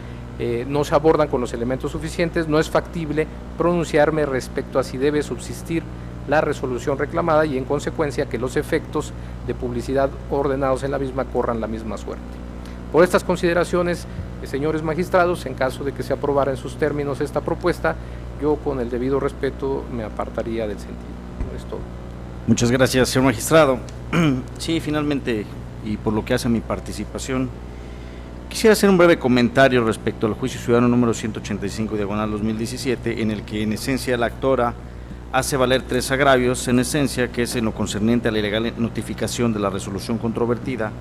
Speaker 5: no se abordan con los elementos suficientes, no es factible pronunciarme respecto a si debe subsistir la resolución reclamada y en consecuencia que los efectos de publicidad ordenados en la misma corran la misma suerte. Por estas consideraciones, señores magistrados, en caso de que se aprobara en sus términos esta propuesta, yo con el debido respeto me apartaría del sentido. Es todo.
Speaker 1: Muchas gracias, señor magistrado. Sí, finalmente, y por lo que hace a mi participación, quisiera hacer un breve comentario respecto al juicio ciudadano número 185/2017, en el que en esencia la actora hace valer 3 agravios, en esencia, que es en lo concerniente a la ilegal notificación de la resolución controvertida,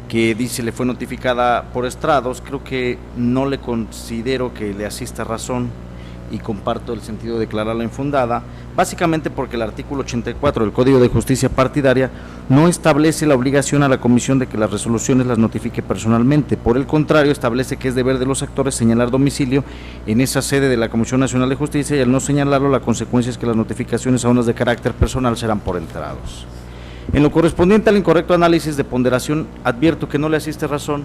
Speaker 1: que dice le fue notificada por estrados. Creo que no le considero que le asista razón y comparto el sentido de declararla infundada, básicamente porque el artículo 84 del Código de Justicia Partidaria no establece la obligación a la comisión de que las resoluciones las notifique personalmente. Por el contrario, establece que es deber de los actores señalar domicilio en esa sede de la Comisión Nacional de Justicia, y al no señalarlo, la consecuencia es que las notificaciones a unas de carácter personal serán por estrados. En lo correspondiente al incorrecto análisis de ponderación, advierto que no le asiste razón,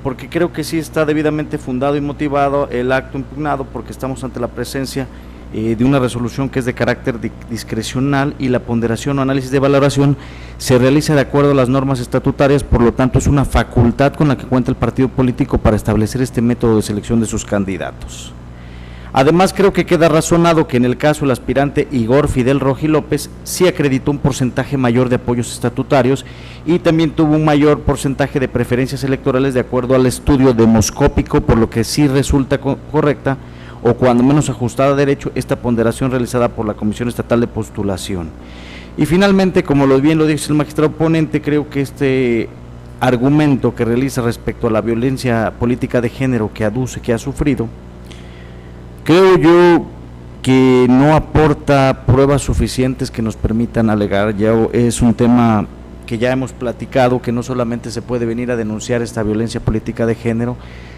Speaker 1: porque creo que sí está debidamente fundado y motivado el acto impugnado, porque estamos ante la presencia de una resolución que es de carácter discrecional, y la ponderación o análisis de valoración se realiza de acuerdo a las normas estatutarias. Por lo tanto, es una facultad con la que cuenta el partido político para establecer este método de selección de sus candidatos. Además, creo que queda razonado que en el caso del aspirante Igor Fidel Roji López sí acreditó un porcentaje mayor de apoyos estatutarios y también tuvo un mayor porcentaje de preferencias electorales de acuerdo al estudio demoscópico, por lo que sí resulta correcta, o cuando menos ajustada a derecho, esta ponderación realizada por la Comisión Estatal de Postulación. Y finalmente, como bien lo dice el magistrado ponente, creo que este argumento que realiza respecto a la violencia política de género que aduce que ha sufrido, creo yo que no aporta pruebas suficientes que nos permitan alegar. Ya es un tema que ya hemos platicado, que no solamente se puede venir a denunciar esta violencia política de género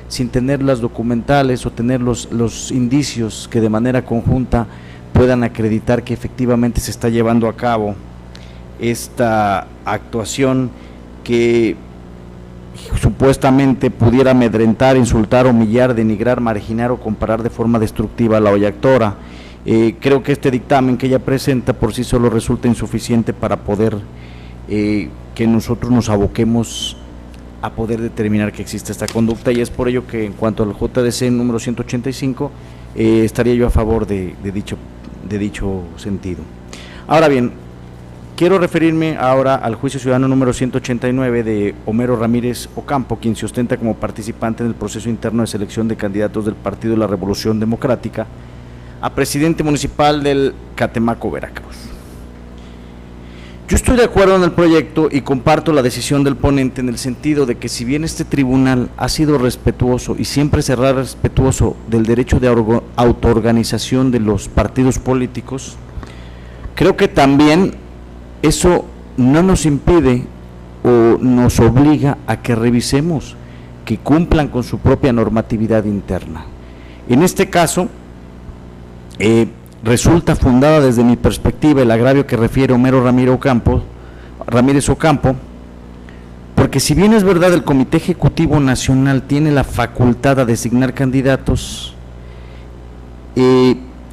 Speaker 1: sin tener las documentales o tener los indicios que de manera conjunta puedan acreditar que efectivamente se está llevando a cabo esta actuación que supuestamente pudiera amedrentar, insultar, humillar, denigrar, marginar o comparar de forma destructiva a la hoy actora. Creo que este dictamen que ella presenta por sí solo resulta insuficiente para poder que nosotros nos aboquemos a poder determinar que existe esta conducta, y es por ello que en cuanto al JDC número 185 estaría yo a favor de dicho sentido. Ahora bien, quiero referirme ahora al juicio ciudadano número 189 de Homero Ramírez Ocampo, quien se ostenta como participante en el proceso interno de selección de candidatos del Partido de la Revolución Democrática a presidente municipal del Catemaco, Veracruz. Yo estoy de acuerdo en el proyecto y comparto la decisión del ponente en el sentido de que, si bien este tribunal ha sido respetuoso y siempre será respetuoso del derecho de autoorganización de los partidos políticos, creo que también eso no nos impide o nos obliga a que revisemos que cumplan con su propia normatividad interna. En este caso, resulta fundada desde mi perspectiva el agravio que refiere Homero Ramírez Ocampo, porque si bien es verdad el Comité Ejecutivo Nacional tiene la facultad de designar candidatos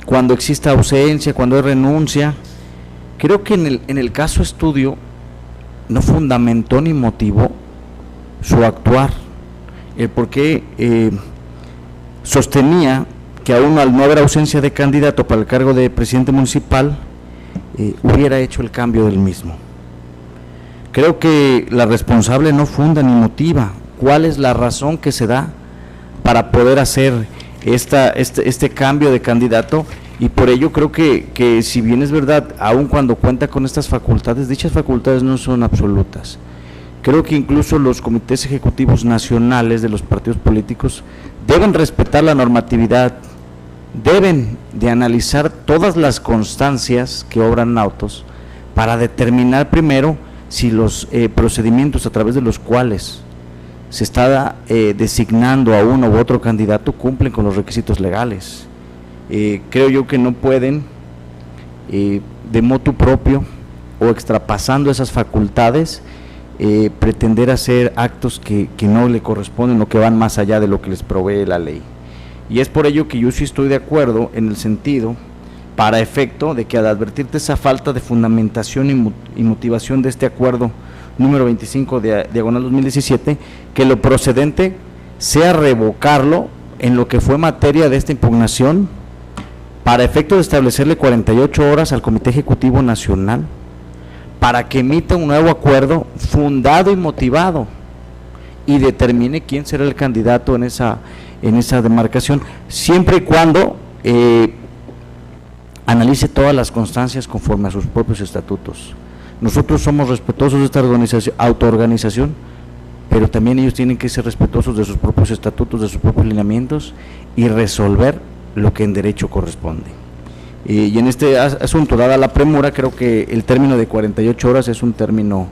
Speaker 1: cuando exista ausencia, cuando hay renuncia, creo que en el caso estudio no fundamentó ni motivó su actuar, porque sostenía que aún al no haber ausencia de candidato para el cargo de presidente municipal, hubiera hecho el cambio del mismo. Creo que la responsable no funda ni motiva cuál es la razón que se da para poder hacer este cambio de candidato, y por ello creo que si bien es verdad, aun cuando cuenta con estas facultades, dichas facultades no son absolutas. Creo que incluso los comités ejecutivos nacionales de los partidos políticos deben respetar la normatividad, deben de analizar todas las constancias que obran autos para determinar primero si los procedimientos a través de los cuales se está designando a uno u otro candidato cumplen con los requisitos legales. Creo yo que no pueden de motu propio o extrapasando esas facultades pretender hacer actos que no le corresponden o que van más allá de lo que les provee la ley. Y es por ello que yo sí estoy de acuerdo en el sentido, para efecto de que al advertirte esa falta de fundamentación y motivación de este acuerdo número 25 diagonal 2017, que lo procedente sea revocarlo en lo que fue materia de esta impugnación, para efecto de establecerle 48 horas al Comité Ejecutivo Nacional para que emita un nuevo acuerdo fundado y motivado y determine quién será el candidato en esa demarcación, siempre y cuando analice todas las constancias conforme a sus propios estatutos. Nosotros somos respetuosos de esta autoorganización, pero también ellos tienen que ser respetuosos de sus propios estatutos, de sus propios lineamientos y resolver lo que en derecho corresponde. Y en este asunto, dada la premura, creo que el término de 48 horas es un término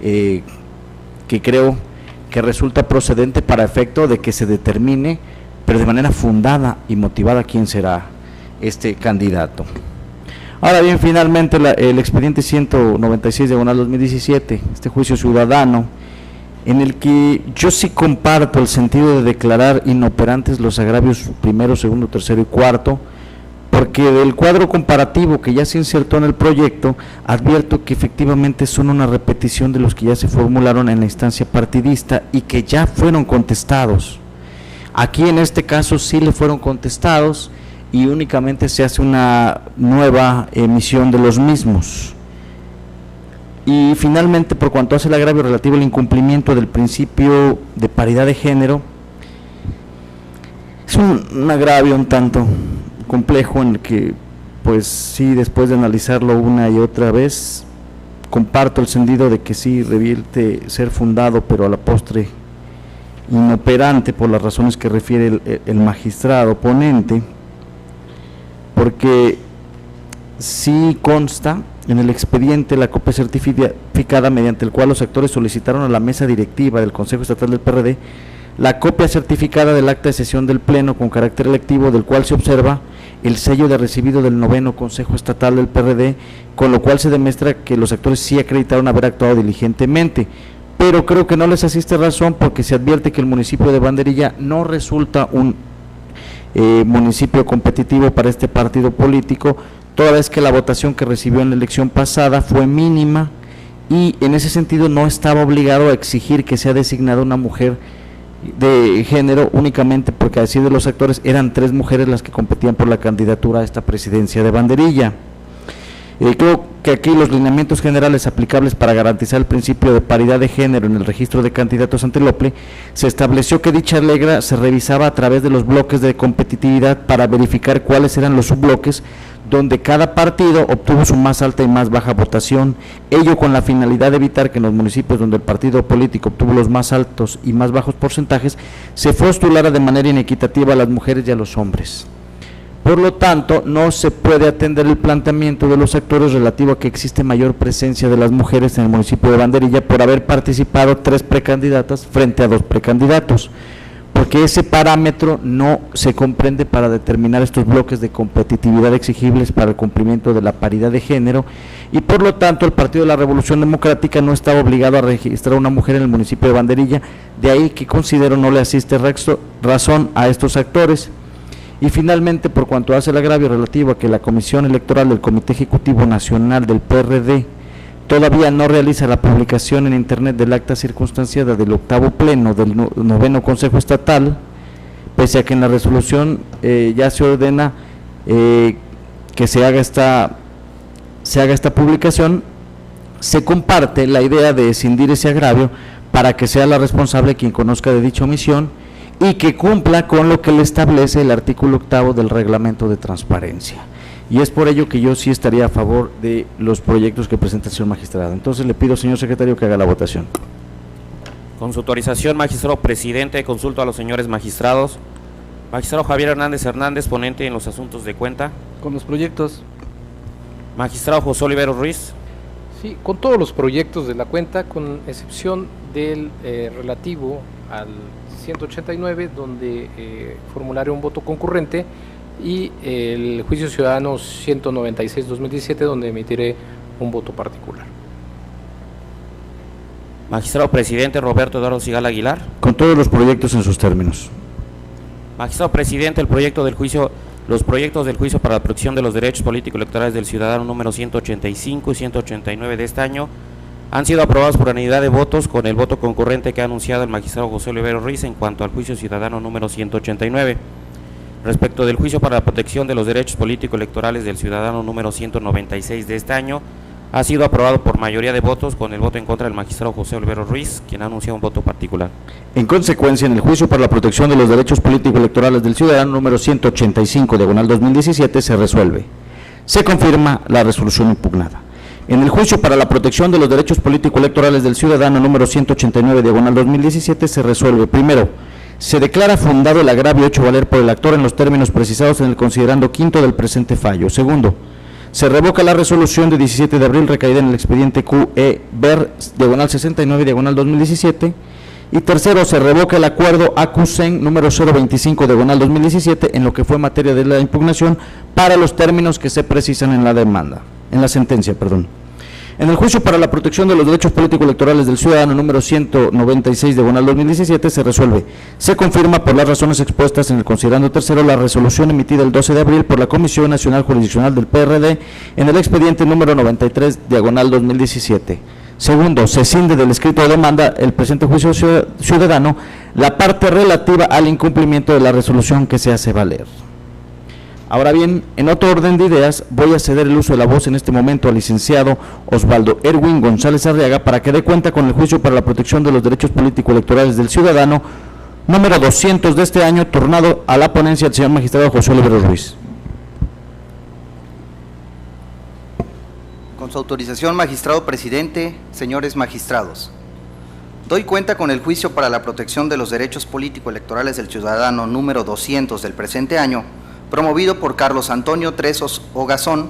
Speaker 1: que creo que resulta procedente para efecto de que se determine, pero de manera fundada y motivada, quién será este candidato. Ahora bien, finalmente el expediente 196/2017, este juicio ciudadano, en el que yo sí comparto el sentido de declarar inoperantes los agravios primero, segundo, tercero y cuarto, porque del cuadro comparativo que ya se insertó en el proyecto, advierto que efectivamente son una repetición de los que ya se formularon en la instancia partidista y que ya fueron contestados. Aquí en este caso sí le fueron contestados y únicamente se hace una nueva emisión de los mismos. Y finalmente, por cuanto hace el agravio relativo al incumplimiento del principio de paridad de género, es un agravio un tanto complejo en el que, pues sí, después de analizarlo una y otra vez, comparto el sentido de que sí revierte ser fundado, pero a la postre inoperante por las razones que refiere el magistrado ponente, porque sí consta en el expediente la copia certificada mediante el cual los actores solicitaron a la mesa directiva del Consejo Estatal del PRD la copia certificada del acta de sesión del Pleno con carácter electivo, del cual se observa el sello de recibido del 9º Consejo Estatal del PRD, con lo cual se demuestra que los actores sí acreditaron haber actuado diligentemente, pero creo que no les asiste razón porque se advierte que el municipio de Banderilla no resulta un municipio competitivo para este partido político, toda vez que la votación que recibió en la elección pasada fue mínima y en ese sentido no estaba obligado a exigir que sea designada una mujer de género, únicamente porque, a decir de los actores, eran 3 mujeres las que competían por la candidatura a esta presidencia de Banderilla. Creo que aquí los lineamientos generales aplicables para garantizar el principio de paridad de género en el registro de candidatos ante el OPLE, se estableció que dicha regla se revisaba a través de los bloques de competitividad para verificar cuáles eran los subbloques donde cada partido obtuvo su más alta y más baja votación, ello con la finalidad de evitar que en los municipios donde el partido político obtuvo los más altos y más bajos porcentajes, se postulara de manera inequitativa a las mujeres y a los hombres. Por lo tanto, no se puede atender el planteamiento de los actores relativo a que existe mayor presencia de las mujeres en el municipio de Banderilla por haber participado 3 precandidatas frente a 2 precandidatos, porque ese parámetro no se comprende para determinar estos bloques de competitividad exigibles para el cumplimiento de la paridad de género y por lo tanto el Partido de la Revolución Democrática no estaba obligado a registrar a una mujer en el municipio de Banderilla, de ahí que considero no le asiste razón a estos actores. Y finalmente, por cuanto hace el agravio relativo a que la Comisión Electoral del Comité Ejecutivo Nacional del PRD todavía no realiza la publicación en Internet del acta circunstanciada del 8º Pleno del 9º Consejo Estatal, pese a que en la resolución ya se ordena que se haga esta publicación, se comparte la idea de escindir ese agravio para que sea la responsable quien conozca de dicha omisión y que cumpla con lo que le establece el artículo 8º del Reglamento de Transparencia. Y es por ello que yo sí estaría a favor de los proyectos que presenta el señor magistrado. Entonces le pido, señor secretario, que haga la votación.
Speaker 2: Con su autorización, magistrado presidente, consulto a los señores magistrados. Magistrado Javier Hernández Hernández, ponente en los asuntos de cuenta.
Speaker 4: Con los proyectos.
Speaker 2: Magistrado José Olivero Ruiz.
Speaker 5: Sí, con todos los proyectos de la cuenta, con excepción del relativo al 189, donde formularé un voto concurrente, y el juicio ciudadano 196-2017, donde emitiré un voto particular.
Speaker 2: Magistrado presidente Roberto Eduardo Sigala Aguilar.
Speaker 1: Con todos los proyectos en sus términos.
Speaker 2: Magistrado presidente, los proyectos del juicio para la protección de los derechos políticos electorales del ciudadano número 185 y 189 de este año han sido aprobados por unanimidad de votos, con el voto concurrente que ha anunciado el magistrado José Olivero Ruiz en cuanto al juicio ciudadano número 189. Respecto del juicio para la protección de los derechos políticos electorales del ciudadano número 196 de este año, ha sido aprobado por mayoría de votos, con el voto en contra del magistrado José Olivero Ruiz, quien ha anunciado un voto particular.
Speaker 1: En consecuencia, en el juicio para la protección de los derechos políticos electorales del ciudadano número 185, diagonal 2017, se resuelve. Se confirma la resolución impugnada. En el juicio para la protección de los derechos políticos electorales del ciudadano número 189, diagonal 2017, se resuelve. Primero, se declara fundado el agravio hecho valer por el actor en los términos precisados en el considerando quinto del presente fallo. Segundo, se revoca la resolución de 17 de abril recaída en el expediente QE-BER, diagonal 69, diagonal 2017. Y tercero, se revoca el acuerdo ACUSEN número 025, diagonal 2017, en lo que fue materia de la impugnación para los términos que se precisan en la demanda, en la sentencia, perdón. En el juicio para la protección de los derechos políticos electorales del ciudadano número 196, diagonal 2017, se resuelve. Se confirma por las razones expuestas en el considerando tercero la resolución emitida el 12 de abril por la Comisión Nacional Jurisdiccional del PRD en el expediente número 93, diagonal 2017. Segundo, se cinde del escrito de demanda el presente juicio ciudadano la parte relativa al incumplimiento de la resolución que se hace valer. Ahora bien, en otro orden de ideas, voy a ceder el uso de la voz en este momento al licenciado Osvaldo Erwin González Arriaga para que dé cuenta con el juicio para la protección de los derechos políticos electorales del ciudadano número 200 de este año, turnado a la ponencia del señor magistrado José Olivero Ruiz.
Speaker 6: Con su autorización, magistrado presidente, señores magistrados. Doy cuenta con el juicio para la protección de los derechos políticos electorales del ciudadano número 200 del presente año, promovido por Carlos Antonio Tresos Ogazón,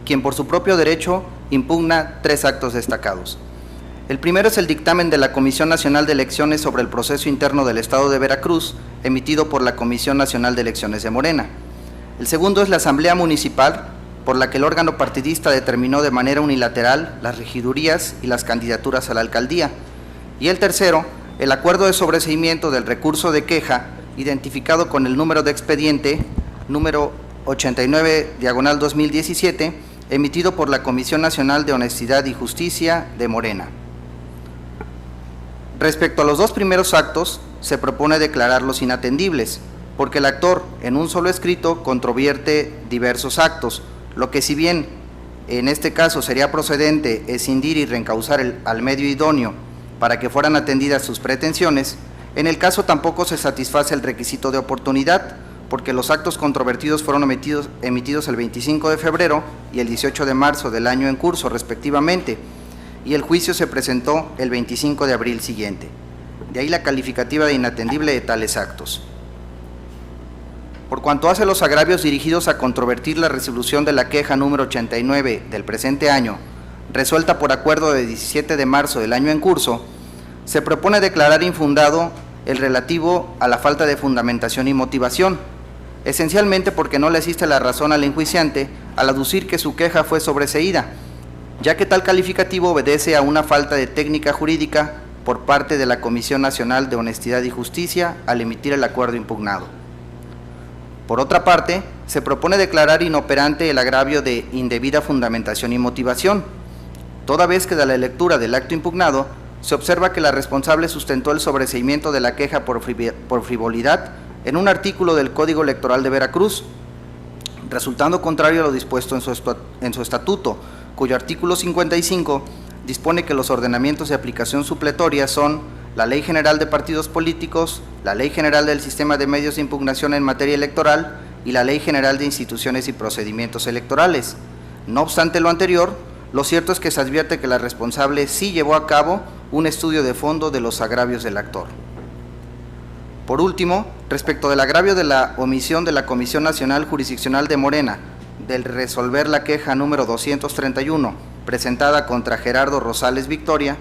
Speaker 6: quien por su propio derecho impugna 3 actos destacados. El primero es el dictamen de la Comisión Nacional de Elecciones sobre el proceso interno del Estado de Veracruz, emitido por la Comisión Nacional de Elecciones de Morena. El segundo es la Asamblea Municipal, por la que el órgano partidista determinó de manera unilateral las regidurías y las candidaturas a la alcaldía. Y el tercero, el acuerdo de sobreseimiento del recurso de queja, identificado con el número de expediente número 89, diagonal 2017, emitido por la Comisión Nacional de Honestidad y Justicia de Morena. Respecto a los 2 primeros actos, se propone declararlos inatendibles, porque el actor, en un solo escrito, controvierte diversos actos, lo que si bien en este caso sería procedente escindir y reencauzar al medio idóneo para que fueran atendidas sus pretensiones, en el caso tampoco se satisface el requisito de oportunidad, porque los actos controvertidos fueron emitidos el 25 de febrero y el 18 de marzo del año en curso, respectivamente, y el juicio se presentó el 25 de abril siguiente. De ahí la calificativa de inatendible de tales actos. Por cuanto hace los agravios dirigidos a controvertir la resolución de la queja número 89 del presente año, resuelta por acuerdo de 17 de marzo del año en curso, se propone declarar infundado el relativo a la falta de fundamentación y motivación, esencialmente porque no le asiste la razón al enjuiciante al aducir que su queja fue sobreseída, ya que tal calificativo obedece a una falta de técnica jurídica por parte de la Comisión Nacional de Honestidad y Justicia al emitir el acuerdo impugnado. Por otra parte, se propone declarar inoperante el agravio de indebida fundamentación y motivación, toda vez que de la lectura del acto impugnado se observa que la responsable sustentó el sobreseimiento de la queja por frivolidad en un artículo del Código Electoral de Veracruz, resultando contrario a lo dispuesto en su estatuto, cuyo artículo 55 dispone que los ordenamientos de aplicación supletoria son la Ley General de Partidos Políticos, la Ley General del Sistema de Medios de Impugnación en materia electoral y la Ley General de Instituciones y Procedimientos Electorales. No obstante lo anterior, lo cierto es que se advierte que la responsable sí llevó a cabo un estudio de fondo de los agravios del actor. Por último, respecto del agravio de la omisión de la Comisión Nacional Jurisdiccional de Morena del resolver la queja número 231 presentada contra Gerardo Rosales Victoria,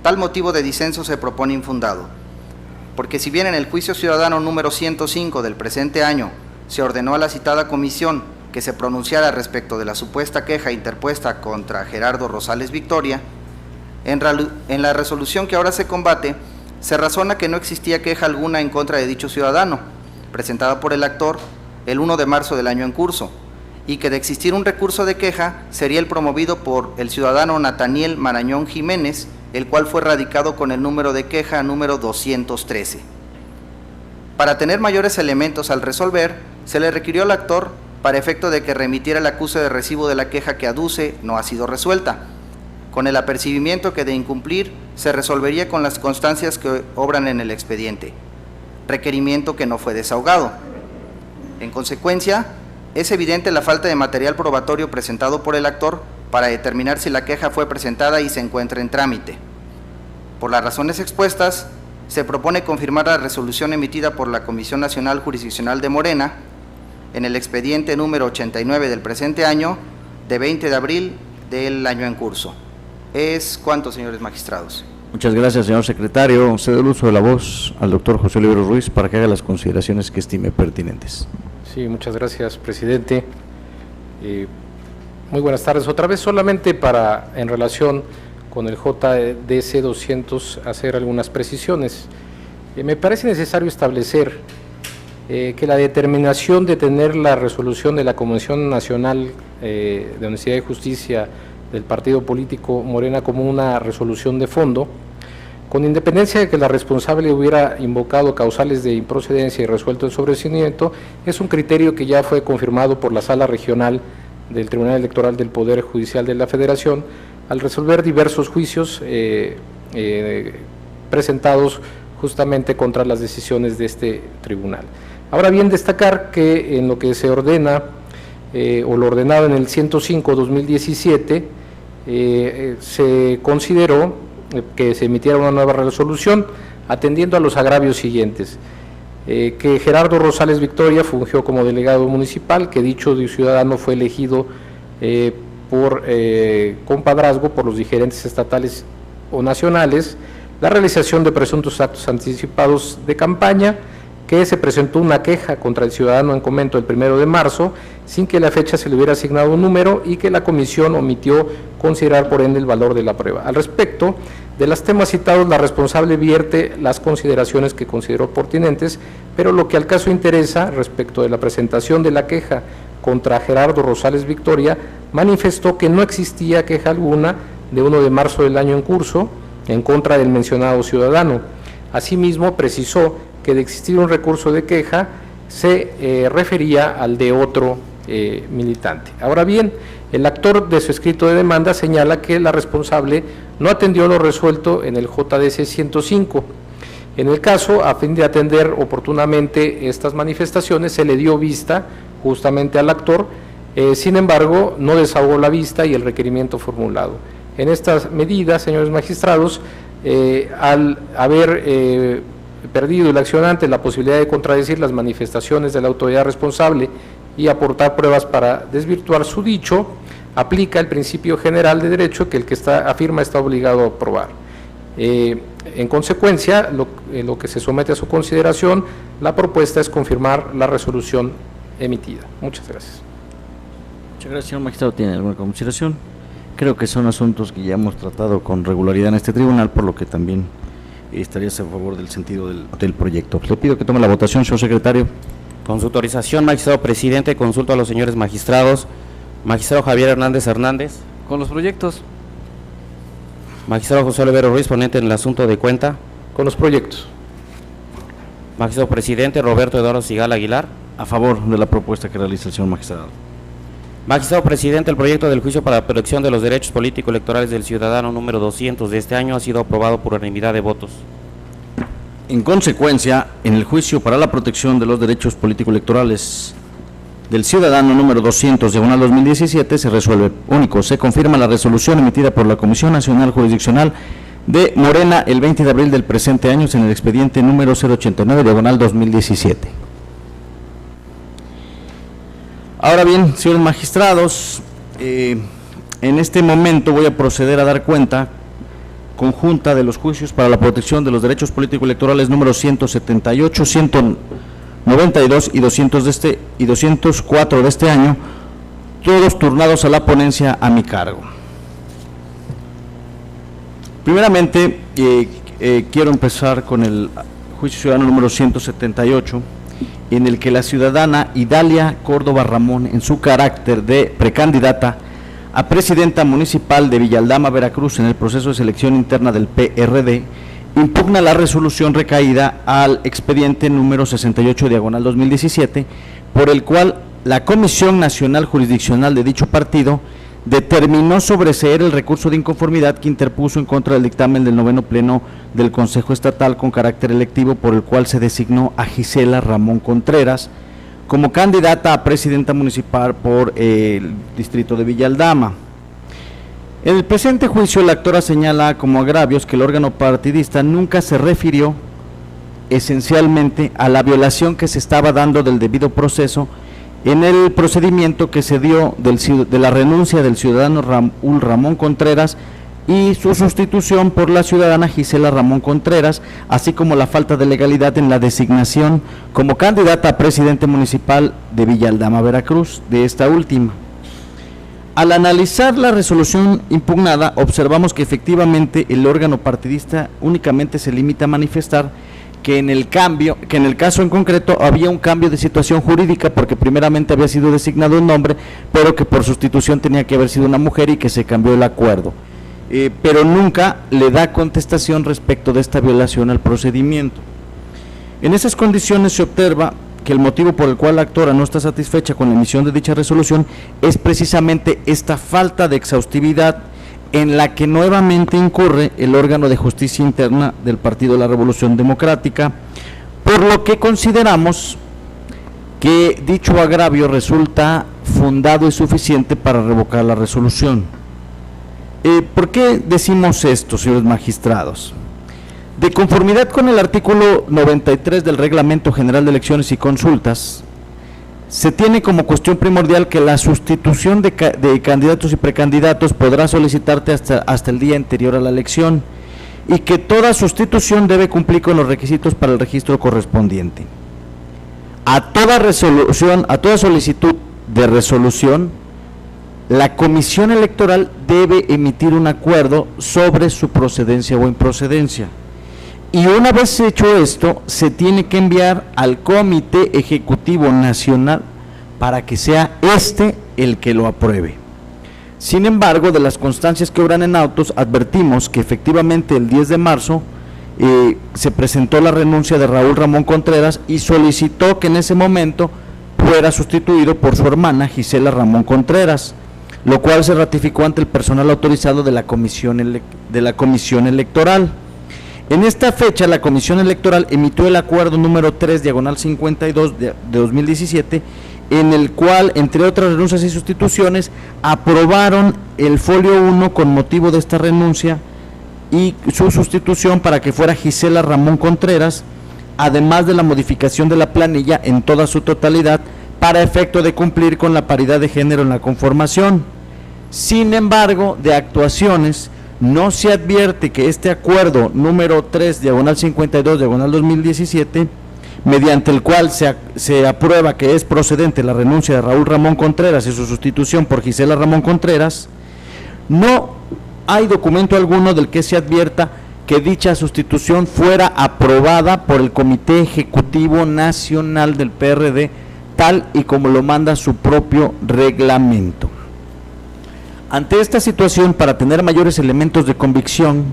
Speaker 6: tal motivo de disenso se propone infundado, porque si bien en el juicio ciudadano número 105 del presente año se ordenó a la citada comisión que se pronunciara respecto de la supuesta queja interpuesta contra Gerardo Rosales Victoria, en la resolución que ahora se combate, se razona que no existía queja alguna en contra de dicho ciudadano, presentada por el actor el 1 de marzo del año en curso, y que de existir un recurso de queja sería el promovido por el ciudadano Nataniel Marañón Jiménez, el cual fue radicado con el número de queja número 213. Para tener mayores elementos al resolver, se le requirió al actor para efecto de que remitiera el acuse de recibo de la queja que aduce no ha sido resuelta, con el apercibimiento que de incumplir se resolvería con las constancias que obran en el expediente, requerimiento que no fue desahogado. En consecuencia, es evidente la falta de material probatorio presentado por el actor para determinar si la queja fue presentada y se encuentra en trámite. Por las razones expuestas, se propone confirmar la resolución emitida por la Comisión Nacional Jurisdiccional de Morena en el expediente número 89 del presente año, de 20 de abril del año en curso. ¿Es cuánto, señores magistrados?
Speaker 1: Muchas gracias, señor secretario. Cedo el uso de la voz al doctor José Olivero Ruiz para que haga las consideraciones que estime pertinentes.
Speaker 5: Sí, muchas gracias, presidente. Muy buenas tardes. Otra vez, solamente para, en relación con el JDC 200, hacer algunas precisiones. Me parece necesario establecer que la determinación de tener la resolución de la Comisión Nacional de Honestidad y Justicia del partido político Morena como una resolución de fondo, con independencia de que la responsable hubiera invocado causales de improcedencia y resuelto el sobreseimiento, es un criterio que ya fue confirmado por la Sala Regional del Tribunal Electoral del Poder Judicial de la Federación al resolver diversos juicios presentados justamente contra las decisiones de este tribunal. Ahora bien, destacar que en lo que se ordena o lo ordenado en el 105-2017 se consideró que se emitiera una nueva resolución atendiendo a los agravios siguientes: que Gerardo Rosales Victoria fungió como delegado municipal, que dicho ciudadano fue elegido por compadrazgo por los dirigentes estatales o nacionales, la realización de presuntos actos anticipados de campaña, que se presentó una queja contra el ciudadano en comento el 1 de marzo, sin que la fecha se le hubiera asignado un número y que la comisión omitió considerar por ende el valor de la prueba. Al respecto de los temas citados, la responsable vierte las consideraciones que consideró pertinentes, pero lo que al caso interesa, respecto de la presentación de la queja contra Gerardo Rosales Victoria, manifestó que no existía queja alguna de 1 de marzo del año en curso en contra del mencionado ciudadano. Asimismo, precisó que de existir un recurso de queja se refería al de otro militante. Ahora bien, el actor de su escrito de demanda señala que la responsable no atendió lo resuelto en el JDC 105. En el caso, a fin de atender oportunamente estas manifestaciones, se le dio vista justamente al actor, sin embargo, no desahogó la vista y el requerimiento formulado. En estas medidas, señores magistrados, al haber perdido el accionante la posibilidad de contradecir las manifestaciones de la autoridad responsable y aportar pruebas para desvirtuar su dicho, aplica el principio general de derecho que el que afirma está obligado a probar. En consecuencia, lo que se somete a su consideración, la propuesta es confirmar la resolución emitida. Muchas gracias.
Speaker 1: Muchas gracias, señor magistrado. ¿Tiene alguna consideración? Creo que son asuntos que ya hemos tratado con regularidad en este tribunal, por lo que también estarías a favor del sentido del proyecto. Le pido que tome la votación, señor secretario.
Speaker 2: Con su autorización, magistrado presidente, consulto a los señores magistrados. Magistrado Javier Hernández Hernández.
Speaker 4: Con los proyectos.
Speaker 2: Magistrado José Olivero Ruiz, ponente en el asunto de cuenta.
Speaker 5: Con los proyectos.
Speaker 2: Magistrado presidente Roberto Eduardo Sigal Aguilar.
Speaker 1: A favor de la propuesta que realiza el señor magistrado.
Speaker 2: Magistrado presidente, el proyecto del juicio para la protección de los derechos político-electorales del ciudadano número 200 de este año ha sido aprobado por unanimidad de votos.
Speaker 1: En consecuencia, en el juicio para la protección de los derechos político-electorales del ciudadano número 200/2017 se resuelve: único, se confirma la resolución emitida por la Comisión Nacional Jurisdiccional de Morena el 20 de abril del presente año en el expediente número 089/2017. Ahora bien, señores magistrados, en este momento voy a proceder a dar cuenta conjunta de los juicios para la protección de los derechos político-electorales números 178, 192 y 204 de este año, todos turnados a la ponencia a mi cargo. Primeramente, quiero empezar con el juicio ciudadano número 178, en el que la ciudadana Idalia Córdoba Ramón, en su carácter de precandidata a presidenta municipal de Villaldama, Veracruz, en el proceso de selección interna del PRD, impugna la resolución recaída al expediente número 68/2017, por el cual la Comisión Nacional Jurisdiccional de dicho partido determinó sobreseer el recurso de inconformidad que interpuso en contra del dictamen del 9º Pleno del Consejo Estatal con carácter electivo, por el cual se designó a Gisela Ramón Contreras como candidata a presidenta municipal por el distrito de Villaldama. En el presente juicio, la actora señala como agravios que el órgano partidista nunca se refirió esencialmente a la violación que se estaba dando del debido proceso en el procedimiento que se dio de la renuncia del ciudadano Raúl Ramón Contreras y su sustitución por la ciudadana Gisela Ramón Contreras, así como la falta de legalidad en la designación como candidata a presidente municipal de Villaldama, Veracruz, de esta última. Al analizar la resolución impugnada, observamos que efectivamente el órgano partidista únicamente se limita a manifestar que en el caso en concreto había un cambio de situación jurídica, porque primeramente había sido designado un hombre, pero que por sustitución tenía que haber sido una mujer y que se cambió el acuerdo. Pero nunca le da contestación respecto de esta violación al procedimiento. En esas condiciones se observa que el motivo por el cual la actora no está satisfecha con la emisión de dicha resolución es precisamente esta falta de exhaustividad en la que nuevamente incurre el órgano de justicia interna del Partido de la Revolución Democrática, por lo que consideramos que dicho agravio resulta fundado y suficiente para revocar la resolución. ¿Por qué decimos esto, señores magistrados? De conformidad con el artículo 93 del Reglamento General de Elecciones y Consultas, se tiene como cuestión primordial que la sustitución de candidatos y precandidatos podrá solicitarte hasta el día anterior a la elección, y que toda sustitución debe cumplir con los requisitos para el registro correspondiente. A toda solicitud de resolución, la Comisión Electoral debe emitir un acuerdo sobre su procedencia o improcedencia. Y una vez hecho esto, se tiene que enviar al Comité Ejecutivo Nacional para que sea el que lo apruebe. Sin embargo, de las constancias que obran en autos, advertimos que efectivamente el 10 de marzo se presentó la renuncia de Raúl Ramón Contreras y solicitó que en ese momento fuera sustituido por su hermana Gisela Ramón Contreras, lo cual se ratificó ante el personal autorizado de la Comisión Electoral. En esta fecha, la Comisión Electoral emitió el acuerdo número 3/52 de 2017, en el cual, entre otras renuncias y sustituciones, aprobaron el folio 1 con motivo de esta renuncia y su sustitución para que fuera Gisela Ramón Contreras, además de la modificación de la planilla en toda su totalidad para efecto de cumplir con la paridad de género en la conformación. Sin embargo, de actuaciones no se advierte que este acuerdo número 3/52/2017, mediante el cual se aprueba que es procedente la renuncia de Raúl Ramón Contreras y su sustitución por Gisela Ramón Contreras, no hay documento alguno del que se advierta que dicha sustitución fuera aprobada por el Comité Ejecutivo Nacional del PRD, tal y como lo manda su propio reglamento. Ante esta situación, para tener mayores elementos de convicción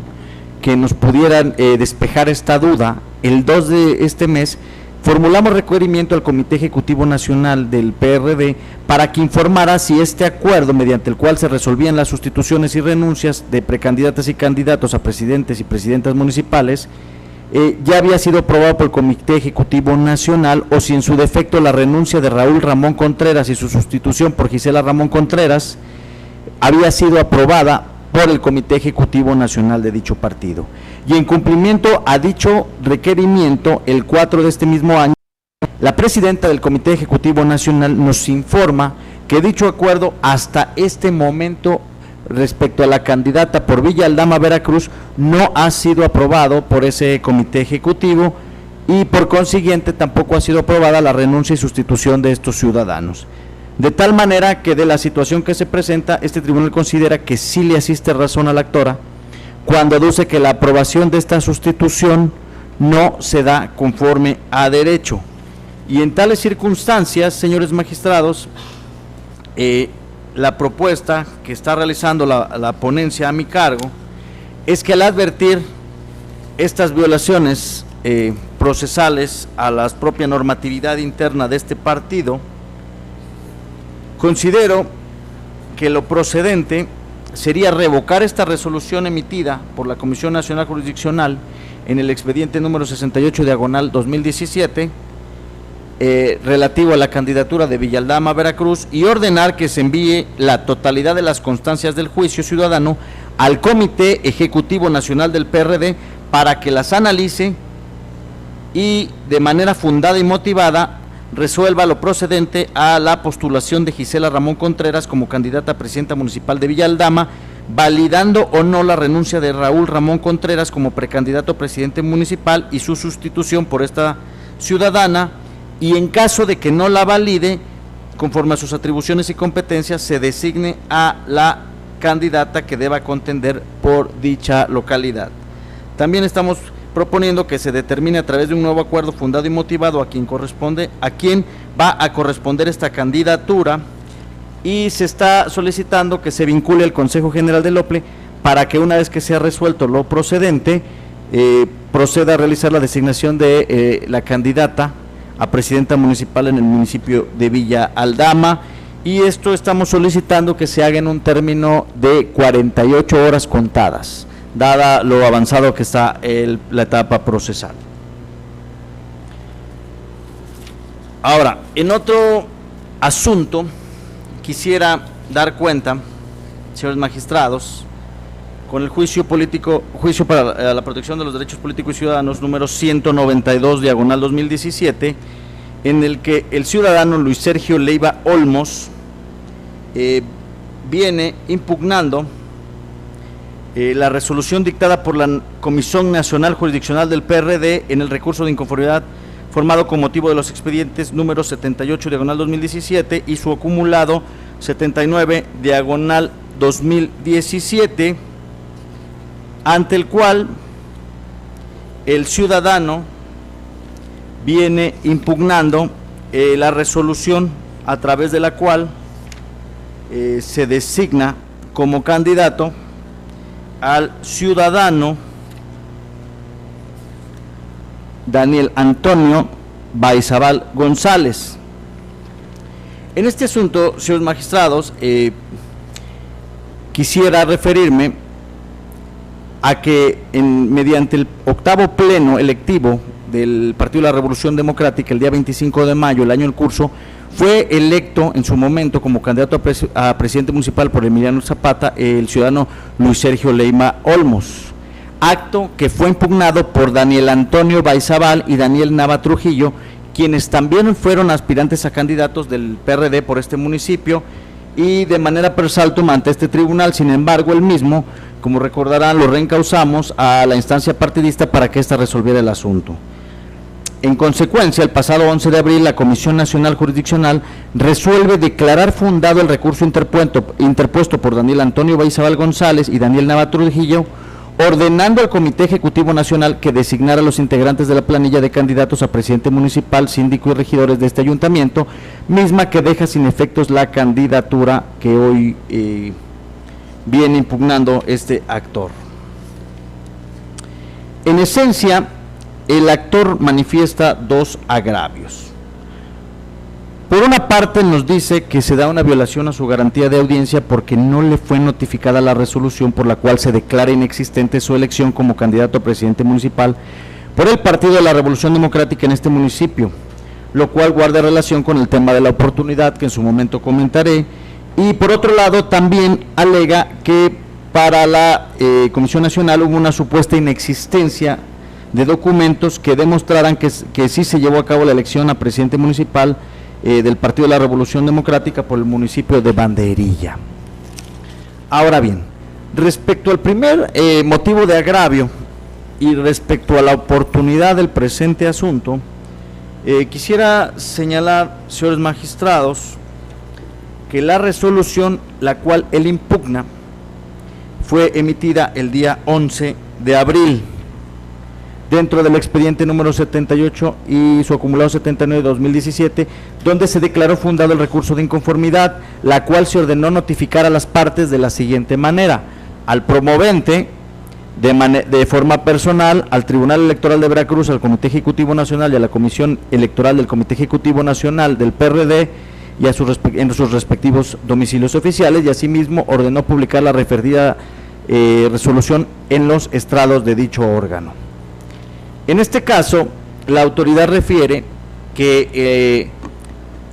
Speaker 1: que nos pudieran despejar esta duda, el 2 de este mes formulamos requerimiento al Comité Ejecutivo Nacional del PRD para que informara si este acuerdo, mediante el cual se resolvían las sustituciones y renuncias de precandidatas y candidatos a presidentes y presidentas municipales, ya había sido aprobado por el Comité Ejecutivo Nacional, o si en su defecto la renuncia de Raúl Ramón Contreras y su sustitución por Gisela Ramón Contreras había sido aprobada por el Comité Ejecutivo Nacional de dicho partido. Y en cumplimiento a dicho requerimiento, el 4 de este mismo año, la presidenta del Comité Ejecutivo Nacional nos informa que dicho acuerdo hasta este momento respecto a la candidata por Villa Aldama, Veracruz, no ha sido aprobado por ese comité ejecutivo y por consiguiente tampoco ha sido aprobada la renuncia y sustitución de estos ciudadanos. De tal manera que de la situación que se presenta, este tribunal considera que sí le asiste razón a la actora cuando aduce que la aprobación de esta sustitución no se da conforme a derecho. Y en tales circunstancias, señores magistrados, la propuesta que está realizando la ponencia a mi cargo es que al advertir estas violaciones procesales a la propia normatividad interna de este partido, considero que lo procedente sería revocar esta resolución emitida por la Comisión Nacional Jurisdiccional en el expediente número 68/2017, relativo a la candidatura de Villa Aldama, Veracruz, y ordenar que se envíe la totalidad de las constancias del juicio ciudadano al Comité Ejecutivo Nacional del PRD para que las analice y de manera fundada y motivada resuelva lo procedente a la postulación de Gisela Ramón Contreras como candidata a presidenta municipal de Villa Aldama, validando o no la renuncia de Raúl Ramón Contreras como precandidato a presidente municipal y su sustitución por esta ciudadana, y en caso de que no la valide, conforme a sus atribuciones y competencias, se designe a la candidata que deba contender por dicha localidad. También estamos proponiendo que se determine a través de un nuevo acuerdo fundado y motivado a quien va a corresponder esta candidatura, y se está solicitando que se vincule al Consejo General del OPLE para que una vez que sea resuelto lo procedente, proceda a realizar la designación de la candidata a presidenta municipal en el municipio de Villa Aldama, y esto estamos solicitando que se haga en un término de 48 horas contadas, dada lo avanzado que está la etapa procesal. Ahora, en otro asunto, quisiera dar cuenta, señores magistrados, con el juicio para la protección de los derechos políticos y ciudadanos número 192/2017, en el que el ciudadano Luis Sergio Leiva Olmos viene impugnando la resolución dictada por la Comisión Nacional Jurisdiccional del PRD en el recurso de inconformidad formado con motivo de los expedientes número 78/2017 y su acumulado 79/2017, ante el cual el ciudadano viene impugnando la resolución a través de la cual se designa como candidato al ciudadano Daniel Antonio Baizabal González. En este asunto, señores magistrados, quisiera referirme a que mediante el 8º pleno electivo del Partido de la Revolución Democrática el día 25 de mayo, el año en curso, fue electo en su momento como candidato a presidente municipal por Emiliano Zapata el ciudadano Luis Sergio Leiva Olmos, acto que fue impugnado por Daniel Antonio Baizabal y Daniel Nava Trujillo, quienes también fueron aspirantes a candidatos del PRD por este municipio, y de manera per saltum ante este tribunal. Sin embargo, el mismo, como recordarán, lo reencausamos a la instancia partidista para que ésta resolviera el asunto. En consecuencia, el pasado 11 de abril, la Comisión Nacional Jurisdiccional resuelve declarar fundado el recurso interpuesto por Daniel Antonio Baizabal González y Daniel Nava Trujillo, ordenando al Comité Ejecutivo Nacional que designara a los integrantes de la planilla de candidatos a presidente municipal, síndico y regidores de este ayuntamiento, misma que deja sin efectos la candidatura que hoy viene impugnando este actor. En esencia, el actor manifiesta dos agravios. Por una parte, nos dice que se da una violación a su garantía de audiencia porque no le fue notificada la resolución por la cual se declara inexistente su elección como candidato a presidente municipal por el Partido de la Revolución Democrática en este municipio, lo cual guarda relación con el tema de la oportunidad que en su momento comentaré. Y por otro lado, también alega que para la Comisión Nacional hubo una supuesta inexistencia de documentos que demostraran que sí se llevó a cabo la elección a presidente municipal del Partido de la Revolución Democrática por el municipio de Banderilla. Ahora bien, respecto al primer motivo de agravio y respecto a la oportunidad del presente asunto, quisiera señalar, señores magistrados, que la resolución la cual él impugna fue emitida el día 11 de abril dentro del expediente número 78 y su acumulado 79 de 2017, donde se declaró fundado el recurso de inconformidad, la cual se ordenó notificar a las partes de la siguiente manera: al promovente de forma personal, al Tribunal Electoral de Veracruz, al Comité Ejecutivo Nacional y a la Comisión Electoral del Comité Ejecutivo Nacional del PRD y en sus respectivos domicilios oficiales, y asimismo ordenó publicar la referida resolución en los estrados de dicho órgano. En este caso, la autoridad refiere que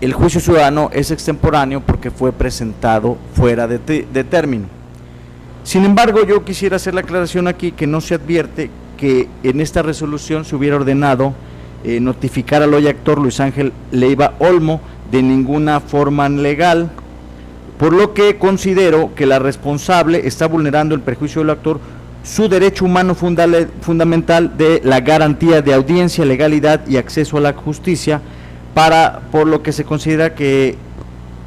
Speaker 1: el juicio ciudadano es extemporáneo porque fue presentado fuera de término. Sin embargo, yo quisiera hacer la aclaración aquí que no se advierte que en esta resolución se hubiera ordenado notificar al hoy actor Luis Ángel Leiva Olmo de ninguna forma legal, por lo que considero que la responsable está vulnerando el perjuicio del actor su derecho humano fundamental de la garantía de audiencia, legalidad y acceso a la justicia, por lo que se considera que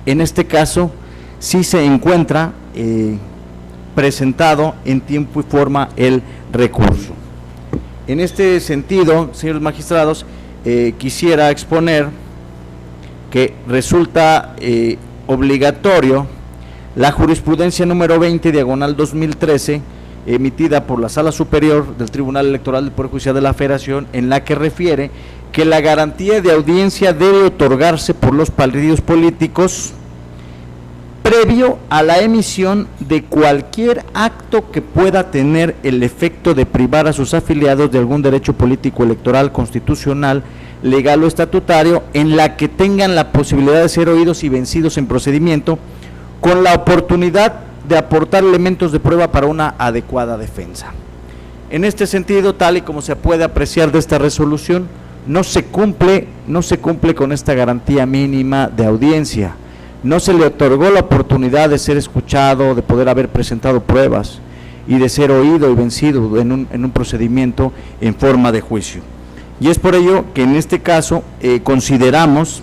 Speaker 1: en este caso sí se encuentra presentado en tiempo y forma el recurso. En este sentido, señores magistrados, quisiera exponer que resulta obligatorio la jurisprudencia número 20/2013 emitida por la Sala Superior del Tribunal Electoral del Poder Judicial de la Federación, en la que refiere que la garantía de audiencia debe otorgarse por los partidos políticos previo a la emisión de cualquier acto que pueda tener el efecto de privar a sus afiliados de algún derecho político electoral, constitucional, legal o estatutario, en la que tengan la posibilidad de ser oídos y vencidos en procedimiento, con la oportunidad de aportar elementos de prueba para una adecuada defensa. En este sentido, tal y como se puede apreciar de esta resolución, no se cumple con esta garantía mínima de audiencia. No se le otorgó la oportunidad de ser escuchado, de poder haber presentado pruebas y de ser oído y vencido en un procedimiento en forma de juicio. Y es por ello que en este caso consideramos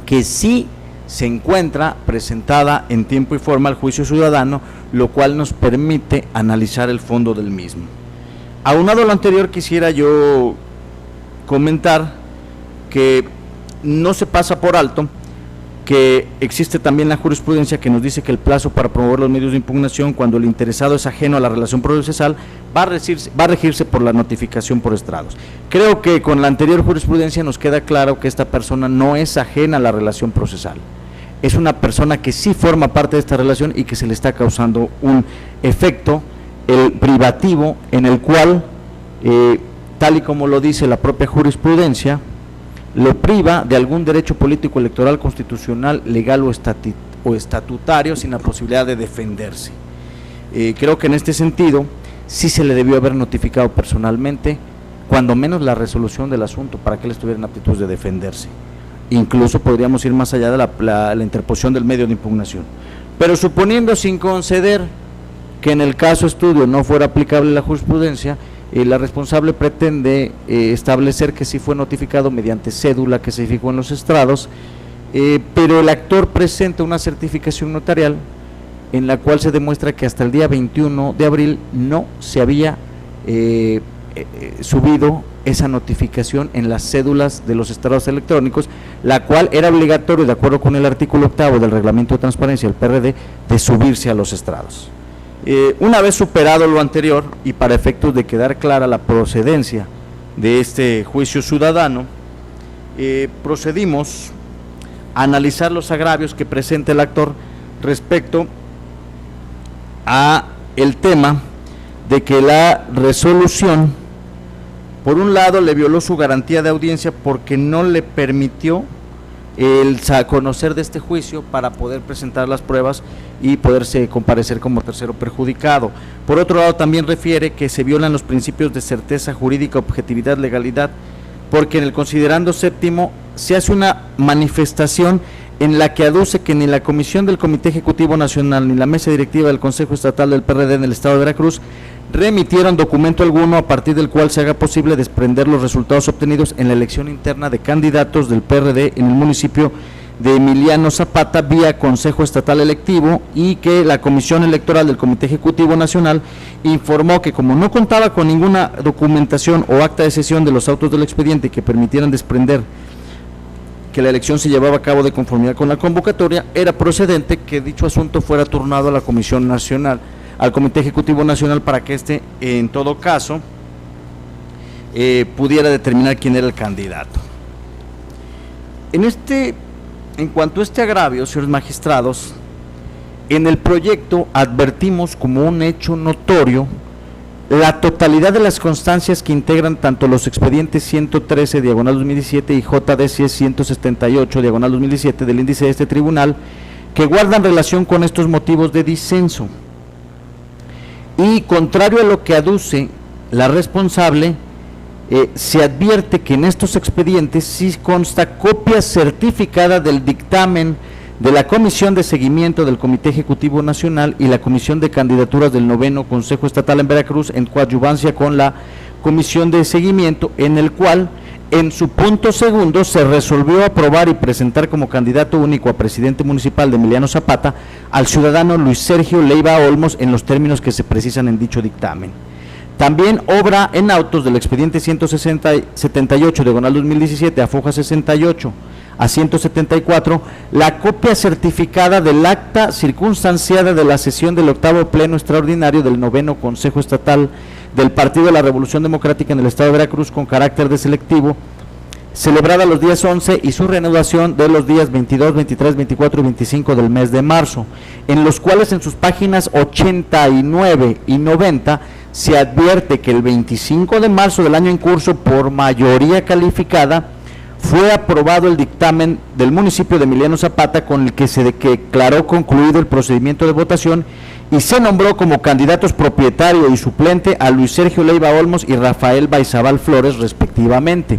Speaker 1: que sí se encuentra presentada en tiempo y forma el juicio ciudadano, lo cual nos permite analizar el fondo del mismo. Aunado a lo anterior, quisiera yo comentar que no se pasa por alto que existe también la jurisprudencia que nos dice que el plazo para promover los medios de impugnación cuando el interesado es ajeno a la relación procesal va a regirse por la notificación por estrados. Creo que con la anterior jurisprudencia nos queda claro que esta persona no es ajena a la relación procesal, es una persona que sí forma parte de esta relación y que se le está causando un efecto privativo en el cual, tal y como lo dice la propia jurisprudencia, lo priva de algún derecho político, electoral, constitucional, legal o estatutario sin la posibilidad de defenderse. Creo que en este sentido sí se le debió haber notificado personalmente, cuando menos la resolución del asunto, para que él estuviera en aptitud de defenderse. Incluso podríamos ir más allá de la interposición del medio de impugnación. Pero suponiendo, sin conceder, que en el caso estudio no fuera aplicable la jurisprudencia, la responsable pretende establecer que sí fue notificado mediante cédula que se fijó en los estrados, pero el actor presenta una certificación notarial en la cual se demuestra que hasta el día 21 de abril no se había subido esa notificación en las cédulas de los estrados electrónicos, la cual era obligatorio, de acuerdo con el artículo 8 del Reglamento de Transparencia del PRD, de subirse a los estrados. Una vez superado lo anterior y para efectos de quedar clara la procedencia de este juicio ciudadano, procedimos a analizar los agravios que presenta el actor respecto a el tema de que la resolución, por un lado, le violó su garantía de audiencia porque no le permitió el conocer de este juicio para poder presentar las pruebas y poderse comparecer como tercero perjudicado. Por otro lado, también refiere que se violan los principios de certeza jurídica, objetividad, legalidad, porque en el considerando séptimo se hace una manifestación en la que aduce que ni la Comisión del Comité Ejecutivo Nacional ni la Mesa Directiva del Consejo Estatal del PRD en el Estado de Veracruz remitieron documento alguno a partir del cual se haga posible desprender los resultados obtenidos en la elección interna de candidatos del PRD en el municipio de Emiliano Zapata vía Consejo Estatal Electivo, y que la Comisión Electoral del Comité Ejecutivo Nacional informó que como no contaba con ninguna documentación o acta de sesión de los autos del expediente que permitieran desprender que la elección se llevaba a cabo de conformidad con la convocatoria, era procedente que dicho asunto fuera turnado a la Comisión Nacional, al Comité Ejecutivo Nacional, para que éste, en todo caso, pudiera determinar quién era el candidato. En cuanto a este agravio, señores magistrados, en el proyecto advertimos como un hecho notorio la totalidad de las constancias que integran tanto los expedientes 113 diagonal 2017 y JDC 178 diagonal 2017 del índice de este tribunal, que guardan relación con estos motivos de disenso. Y contrario a lo que aduce la responsable, se advierte que en estos expedientes sí consta copia certificada del dictamen de la Comisión de Seguimiento del Comité Ejecutivo Nacional y la Comisión de Candidaturas del 9º Consejo Estatal en Veracruz, en coadyuvancia con la Comisión de Seguimiento, en el cual, en su punto segundo, se resolvió aprobar y presentar como candidato único a presidente municipal de Emiliano Zapata al ciudadano Luis Sergio Leiva Olmos en los términos que se precisan en dicho dictamen. También obra en autos del expediente 178 diagonal 2017 a foja 68 a 174 la copia certificada del acta circunstanciada de la sesión del 8º Pleno Extraordinario del 9º Consejo Estatal del Partido de la Revolución Democrática en el Estado de Veracruz con carácter de selectivo, celebrada los días 11 y su reanudación de los días 22, 23, 24 y 25 del mes de marzo, en los cuales en sus páginas 89 y 90 se advierte que el 25 de marzo del año en curso, por mayoría calificada, fue aprobado el dictamen del municipio de Emiliano Zapata con el que se declaró concluido el procedimiento de votación y se nombró como candidatos propietario y suplente a Luis Sergio Leiva Olmos y Rafael Baizabal Flores respectivamente.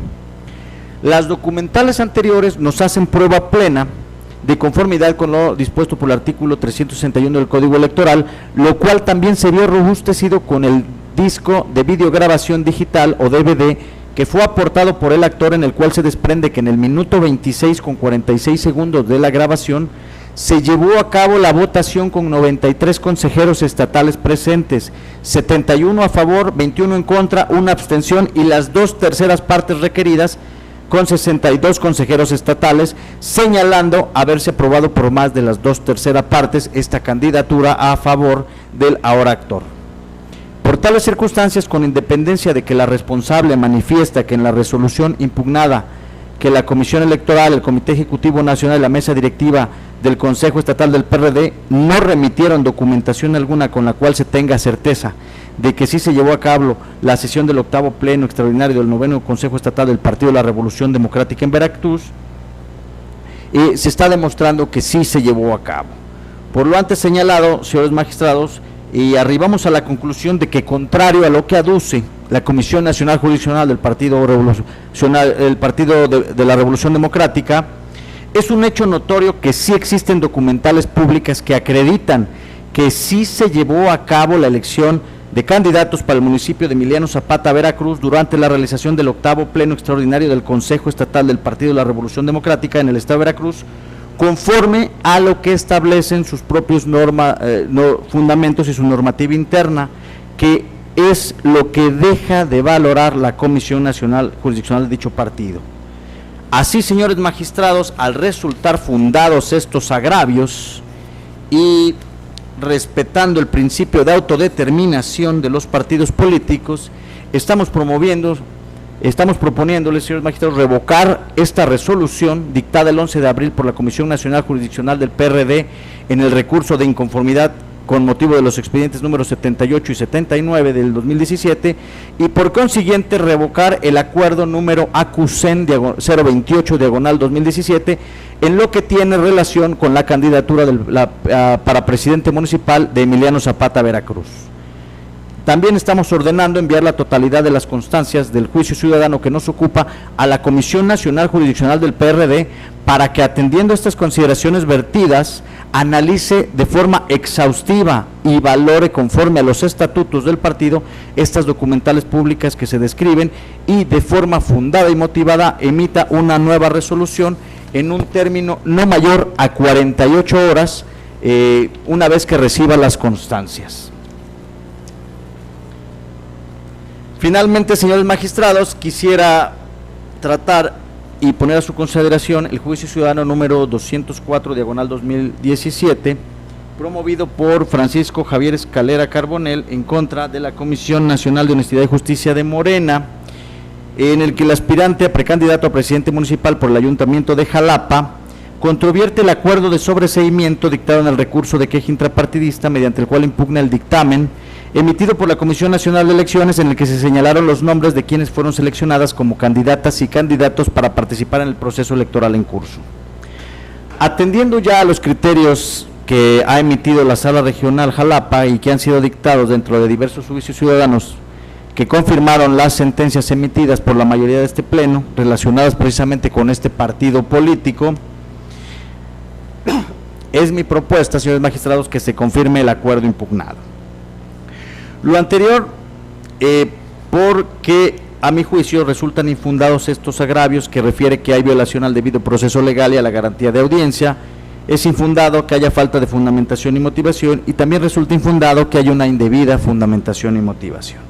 Speaker 1: Las documentales anteriores nos hacen prueba plena de conformidad con lo dispuesto por el artículo 361 del Código Electoral, lo cual también se vio robustecido con el disco de videograbación digital o DVD que fue aportado por el actor, en el cual se desprende que en el minuto 26 con 46 segundos de la grabación se llevó a cabo la votación con 93 consejeros estatales presentes, 71 a favor, 21 en contra, una abstención y las 2/3 partes requeridas, con 62 consejeros estatales, señalando haberse aprobado por más de las 2/3 partes esta candidatura a favor del ahora actor. Por tales circunstancias, con independencia de que la responsable manifiesta que en la resolución impugnada que la Comisión Electoral, el Comité Ejecutivo Nacional y la Mesa Directiva del Consejo Estatal del PRD no remitieron documentación alguna con la cual se tenga certeza de que sí se llevó a cabo la sesión del 8º Pleno Extraordinario del 9º Consejo Estatal del Partido de la Revolución Democrática en Veracruz, se está demostrando que sí se llevó a cabo. Por lo antes señalado, señores magistrados, y arribamos a la conclusión de que, contrario a lo que aduce la Comisión Nacional Jurisdiccional del Partido Revolucionario, el Partido de la Revolución Democrática, es un hecho notorio que sí existen documentales públicas que acreditan que sí se llevó a cabo la elección de candidatos para el municipio de Emiliano Zapata, Veracruz, durante la realización del 8º Pleno Extraordinario del Consejo Estatal del Partido de la Revolución Democrática en el Estado de Veracruz, conforme a lo que establecen sus propios fundamentos y su normativa interna, que es lo que deja de valorar la Comisión Nacional Jurisdiccional de dicho partido. Así, señores magistrados, al resultar fundados estos agravios y respetando el principio de autodeterminación de los partidos políticos, estamos proponiéndoles, señores magistrados, revocar esta resolución dictada el 11 de abril por la Comisión Nacional Jurisdiccional del PRD en el recurso de inconformidad con motivo de los expedientes números 78 y 79 del 2017 y por consiguiente revocar el acuerdo número AQCEN 028 diagonal 2017 en lo que tiene relación con la candidatura para presidente municipal de Emiliano Zapata, Veracruz. También estamos ordenando enviar la totalidad de las constancias del juicio ciudadano que nos ocupa a la Comisión Nacional Jurisdiccional del PRD para que, atendiendo estas consideraciones vertidas, analice de forma exhaustiva y valore conforme a los estatutos del partido estas documentales públicas que se describen y de forma fundada y motivada emita una nueva resolución en un término no mayor a 48 horas una vez que reciba las constancias. Finalmente, señores magistrados, quisiera tratar y poner a su consideración el juicio ciudadano número 204 diagonal 2017 promovido por Francisco Javier Escalera Carbonell en contra de la Comisión Nacional de Honestidad y Justicia de Morena, en el que el aspirante a precandidato a presidente municipal por el Ayuntamiento de Jalapa controvierte el acuerdo de sobreseimiento dictado en el recurso de queja intrapartidista mediante el cual impugna el dictamen emitido por la Comisión Nacional de Elecciones en el que se señalaron los nombres de quienes fueron seleccionadas como candidatas y candidatos para participar en el proceso electoral en curso. Atendiendo ya a los criterios que ha emitido la Sala Regional Jalapa y que han sido dictados dentro de diversos juicios ciudadanos que confirmaron las sentencias emitidas por la mayoría de este pleno, relacionadas precisamente con este partido político, es mi propuesta, señores magistrados, que se confirme el acuerdo impugnado. Lo anterior, porque a mi juicio resultan infundados estos agravios que refiere que hay violación al debido proceso legal y a la garantía de audiencia, es infundado que haya falta de fundamentación y motivación y también resulta infundado que haya una indebida fundamentación y motivación.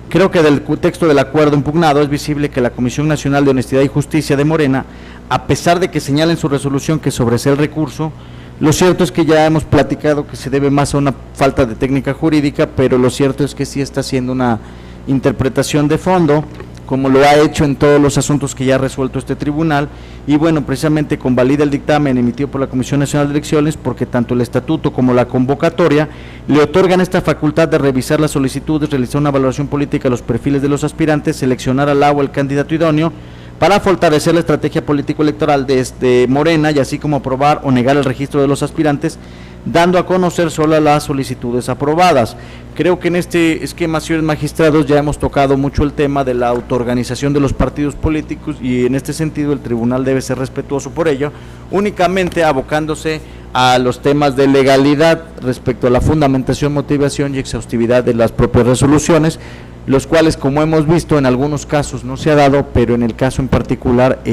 Speaker 1: Creo que del texto del acuerdo impugnado es visible que la Comisión Nacional de Honestidad y Justicia de Morena, a pesar de que señala en su resolución que sobresee el recurso, lo cierto es que ya hemos platicado que se debe más a una falta de técnica jurídica, pero lo cierto es que sí está haciendo una interpretación de fondo, como lo ha hecho en todos los asuntos que ya ha resuelto este tribunal, y bueno, precisamente convalida el dictamen emitido por la Comisión Nacional de Elecciones, porque tanto el estatuto como la convocatoria le otorgan esta facultad de revisar las solicitudes, realizar una valoración política de los perfiles de los aspirantes, seleccionar al agua el candidato idóneo, para fortalecer la estrategia político-electoral de Morena y así como aprobar o negar el registro de los aspirantes, dando a conocer solo las solicitudes aprobadas. Creo que en este esquema, señores magistrados, ya hemos tocado mucho el tema de la autoorganización de los partidos políticos y en este sentido el tribunal debe ser respetuoso por ello, únicamente abocándose a los temas de legalidad respecto a la fundamentación, motivación y exhaustividad de las propias resoluciones, los cuales, como hemos visto, en algunos casos no se ha dado, pero en el caso en particular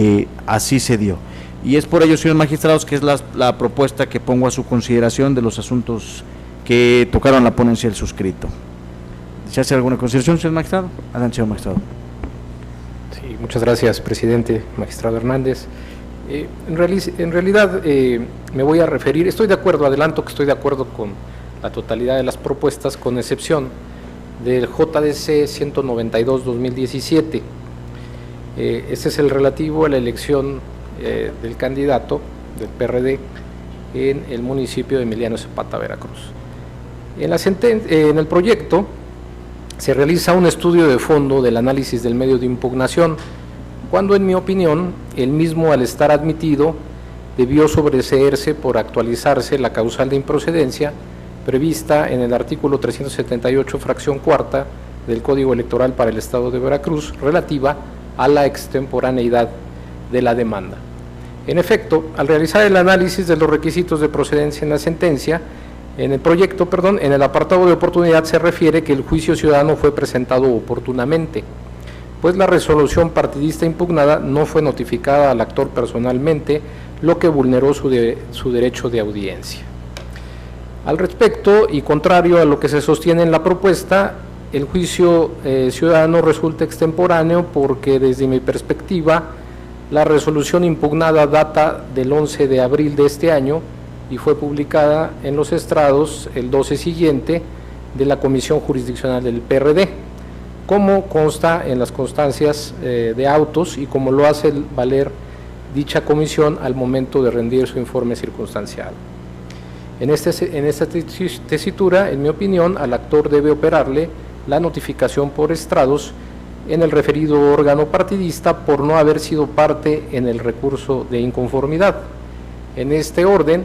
Speaker 1: así se dio. Y es por ello, señores magistrados, que es la propuesta que pongo a su consideración de los asuntos que tocaron la ponencia del suscrito. ¿Se hace alguna consideración, señor magistrado? Adelante, señor magistrado.
Speaker 5: Sí, muchas gracias, presidente, magistrado Hernández. En realidad me voy a referir, adelanto que estoy de acuerdo con la totalidad de las propuestas, con excepción del JDC 192-2017. Este es el relativo a la elección del candidato del PRD en el municipio de Emiliano Zapata, Veracruz. En el proyecto se realiza un estudio de fondo del análisis del medio de impugnación, cuando en mi opinión el mismo, al estar admitido, debió sobreseerse por actualizarse la causal de improcedencia prevista en el artículo 378, fracción cuarta del Código Electoral para el Estado de Veracruz, relativa a la extemporaneidad de la demanda. En efecto, al realizar el análisis de los requisitos de procedencia en la sentencia, en el apartado de oportunidad se refiere que el juicio ciudadano fue presentado oportunamente, pues la resolución partidista impugnada no fue notificada al actor personalmente, lo que vulneró su derecho de audiencia. Al respecto, y contrario a lo que se sostiene en la propuesta, el juicio ciudadano resulta extemporáneo porque, desde mi perspectiva, la resolución impugnada data del 11 de abril de este año y fue publicada en los estrados el 12 siguiente de la Comisión Jurisdiccional del PRD, como consta en las constancias de autos y como lo hace valer dicha comisión al momento de rendir su informe circunstancial. En esta tesitura, en mi opinión, al actor debe operarle la notificación por estrados en el referido órgano partidista por no haber sido parte en el recurso de inconformidad. En este orden,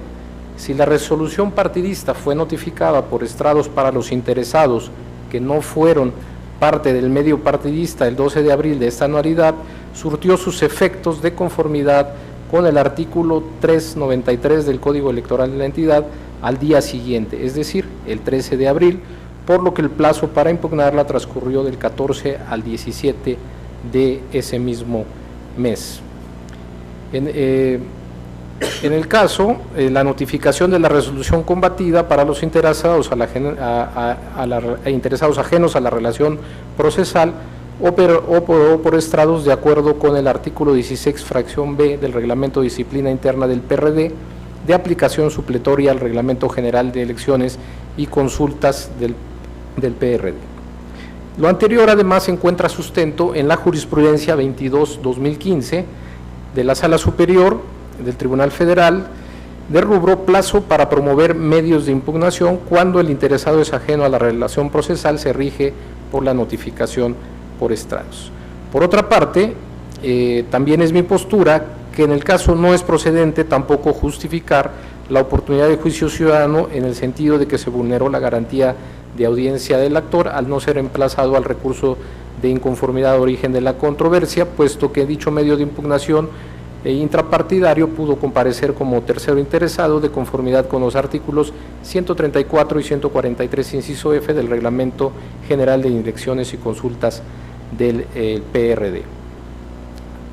Speaker 5: si la resolución partidista fue notificada por estrados para los interesados que no fueron parte del medio partidista el 12 de abril de esta anualidad, surtió sus efectos de conformidad con el artículo 393 del Código Electoral de la entidad al día siguiente, es decir, el 13 de abril, por lo que el plazo para impugnarla transcurrió del 14 al 17 de ese mismo mes. En el caso, la notificación de la resolución combatida para los interesados, interesados ajenos a la relación procesal o por estrados de acuerdo con el artículo 16, fracción B del Reglamento de Disciplina Interna del PRD, de aplicación supletoria al Reglamento General de Elecciones y Consultas del PRD. Lo anterior además encuentra sustento en la jurisprudencia 22-2015 de la Sala Superior del Tribunal Federal de rubro plazo para promover medios de impugnación cuando el interesado es ajeno a la relación procesal, se rige por la notificación por estrados. Por otra parte, también es mi postura que en el caso no es procedente tampoco justificar la oportunidad de juicio ciudadano en el sentido de que se vulneró la garantía de audiencia del actor al no ser emplazado al recurso de inconformidad de origen de la controversia, puesto que dicho medio de impugnación intrapartidario pudo comparecer como tercero interesado de conformidad con los artículos 134 y 143 inciso F del Reglamento General de Elecciones y Consultas del PRD.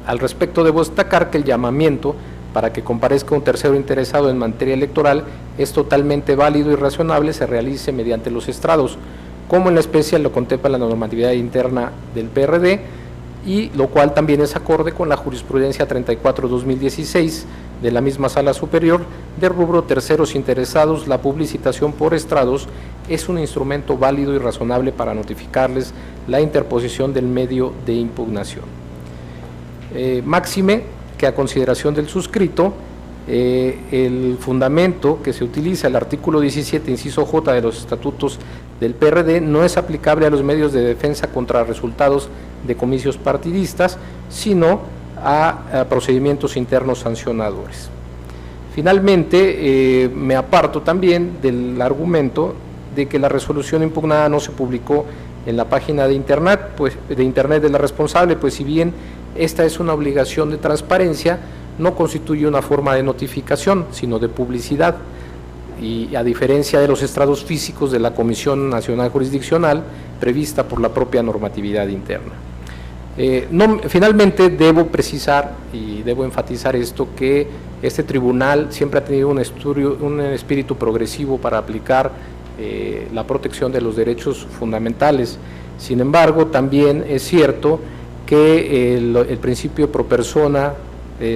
Speaker 5: Al respecto debo destacar que el llamamiento para que comparezca un tercero interesado en materia electoral es totalmente válido y razonable, se realice mediante los estrados, como en la especie lo contempla la normatividad interna del PRD, y lo cual también es acorde con la jurisprudencia 34-2016 de la misma Sala Superior de rubro terceros interesados. La publicitación por estrados es un instrumento válido y razonable para notificarles la interposición del medio de impugnación. Máxime que a consideración del suscrito, el fundamento que se utiliza, el artículo 17, inciso J de los estatutos del PRD, no es aplicable a los medios de defensa contra resultados de comicios partidistas, sino a procedimientos internos sancionadores. Finalmente, me aparto también del argumento de que la resolución impugnada no se publicó en la página de internet de la responsable, pues si bien esta es una obligación de transparencia, no constituye una forma de notificación, sino de publicidad, y a diferencia de los estrados físicos de la Comisión Nacional Jurisdiccional prevista por la propia normatividad interna. Finalmente debo precisar y debo enfatizar esto, que este tribunal siempre ha tenido un espíritu progresivo para aplicar la protección de los derechos fundamentales. Sin embargo, también es cierto que el principio pro persona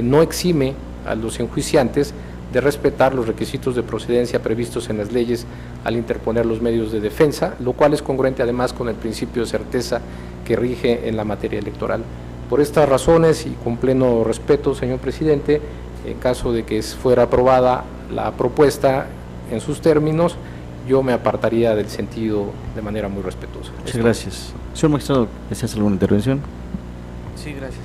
Speaker 5: no exime a los enjuiciantes de respetar los requisitos de procedencia previstos en las leyes al interponer los medios de defensa, lo cual es congruente además con el principio de certeza que rige en la materia electoral. Por estas razones y con pleno respeto, señor presidente, en caso de que fuera aprobada la propuesta en sus términos, yo me apartaría del sentido de manera muy respetuosa.
Speaker 1: Muchas gracias. Señor magistrado, ¿deseas alguna intervención?
Speaker 4: Sí, gracias.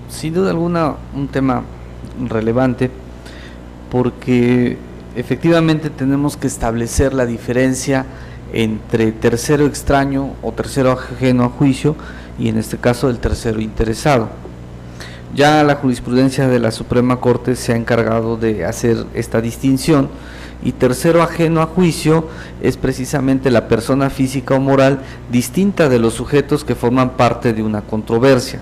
Speaker 4: Sin duda alguna, un tema relevante, porque efectivamente tenemos que establecer la diferencia entre tercero extraño o tercero ajeno a juicio y en este caso el tercero interesado. Ya la jurisprudencia de la Suprema Corte se ha encargado de hacer esta distinción, y tercero ajeno a juicio es precisamente la persona física o moral distinta de los sujetos que forman parte de una controversia.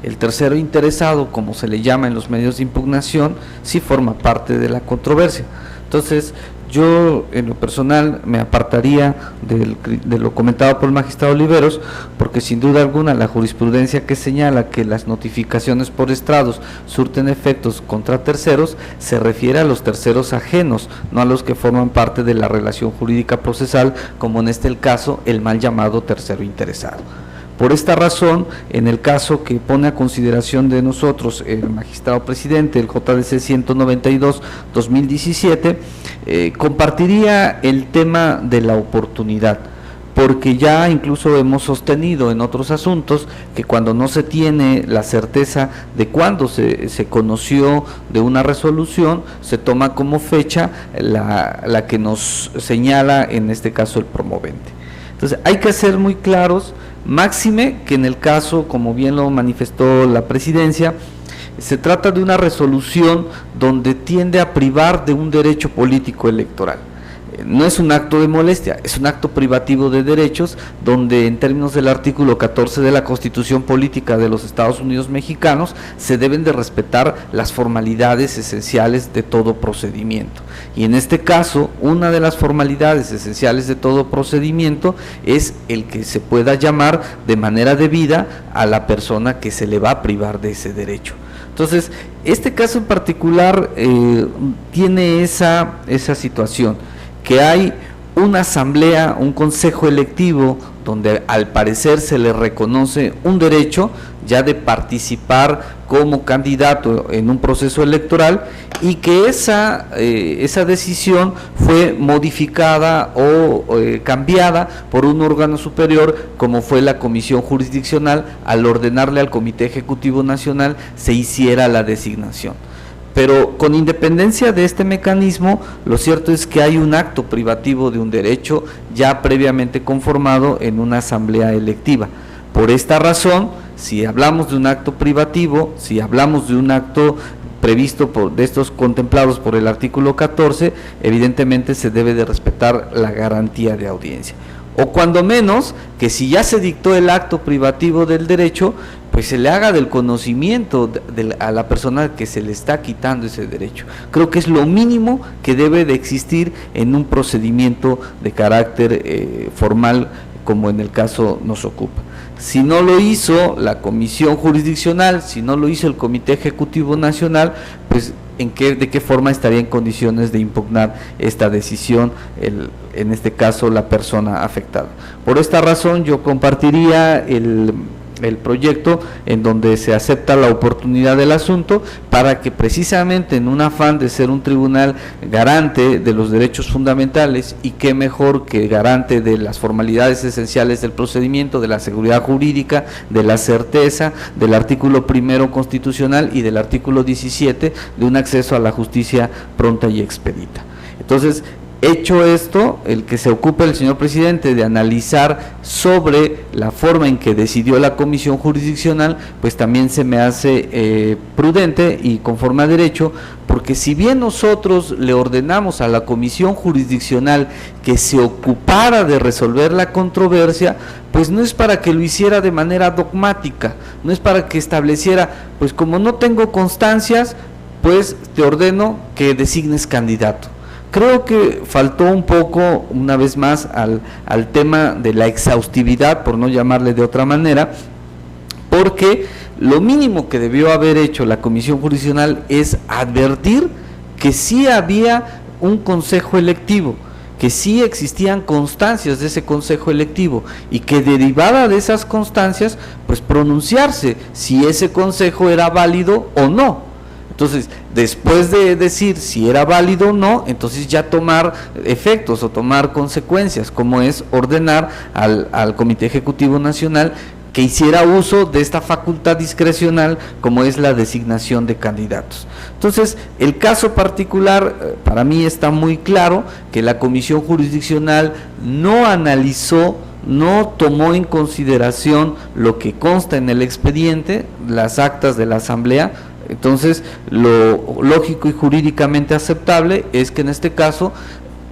Speaker 4: El tercero interesado, como se le llama en los medios de impugnación, sí forma parte de la controversia. Entonces, yo en lo personal me apartaría de lo comentado por el magistrado Oliveros, porque sin duda alguna la jurisprudencia que señala que las notificaciones por estrados surten efectos contra terceros se refiere a los terceros ajenos, no a los que forman parte de la relación jurídica procesal, como en este el caso el mal llamado tercero interesado. Por esta razón, en el caso que pone a consideración de nosotros el magistrado presidente, el JDC 192-2017, compartiría el tema de la oportunidad, porque ya incluso hemos sostenido en otros asuntos que cuando no se tiene la certeza de cuándo se conoció de una resolución, se toma como fecha la que nos señala en este caso el promovente. Entonces hay que ser muy claros, máxime que en el caso, como bien lo manifestó la presidencia, se trata de una resolución donde tiende a privar de un derecho político electoral. No es un acto de molestia, es un acto privativo de derechos, donde en términos del artículo 14 de la Constitución Política de los Estados Unidos Mexicanos se deben de respetar las formalidades esenciales de todo procedimiento. Y en este caso, una de las formalidades esenciales de todo procedimiento es el que se pueda llamar de manera debida a la persona que se le va a privar de ese derecho. Entonces, este caso en particular tiene esa situación, que hay una asamblea, un consejo electivo, donde al parecer se le reconoce un derecho ya de participar como candidato en un proceso electoral, y que esa decisión fue modificada o cambiada por un órgano superior, como fue la Comisión Jurisdiccional, al ordenarle al Comité Ejecutivo Nacional se hiciera la designación. Pero con independencia de este mecanismo, lo cierto es que hay un acto privativo de un derecho ya previamente conformado en una asamblea electiva. Por esta razón, si hablamos de un acto privativo, si hablamos de un acto previsto de estos contemplados por el artículo 14, evidentemente se debe de respetar la garantía de audiencia. O cuando menos, que si ya se dictó el acto privativo del derecho, pues se le haga del conocimiento a la persona que se le está quitando ese derecho. Creo que es lo mínimo que debe de existir en un procedimiento de carácter formal, como en el caso nos ocupa. Si no lo hizo la Comisión Jurisdiccional, si no lo hizo el Comité Ejecutivo Nacional, pues de qué forma estaría en condiciones de impugnar esta decisión, en este caso la persona afectada. Por esta razón yo compartiría el proyecto en donde se acepta la oportunidad del asunto, para que precisamente en un afán de ser un tribunal garante de los derechos fundamentales, y qué mejor que garante de las formalidades esenciales del procedimiento, de la seguridad jurídica, de la certeza, del artículo 1 constitucional y del artículo 17 de un acceso a la justicia pronta y expedita. Entonces, hecho esto, el que se ocupe el señor presidente de analizar sobre la forma en que decidió la Comisión Jurisdiccional, pues también se me hace prudente y conforme a derecho, porque si bien nosotros le ordenamos a la Comisión Jurisdiccional que se ocupara de resolver la controversia, pues no es para que lo hiciera de manera dogmática, no es para que estableciera, pues como no tengo constancias, pues te ordeno que designes candidato. Creo que faltó un poco, una vez más, al tema de la exhaustividad, por no llamarle de otra manera, porque lo mínimo que debió haber hecho la Comisión Jurisdiccional es advertir que sí había un consejo electivo, que sí existían constancias de ese consejo electivo, y que derivada de esas constancias, pues pronunciarse si ese consejo era válido o no. Entonces, después de decir si era válido o no, entonces ya tomar efectos o tomar consecuencias, como es ordenar al Comité Ejecutivo Nacional que hiciera uso de esta facultad discrecional, como es la designación de candidatos. Entonces, el caso particular, para mí está muy claro que la Comisión Jurisdiccional no analizó, no tomó en consideración lo que consta en el expediente, las actas de la Asamblea. Entonces, lo lógico y jurídicamente aceptable es que en este caso,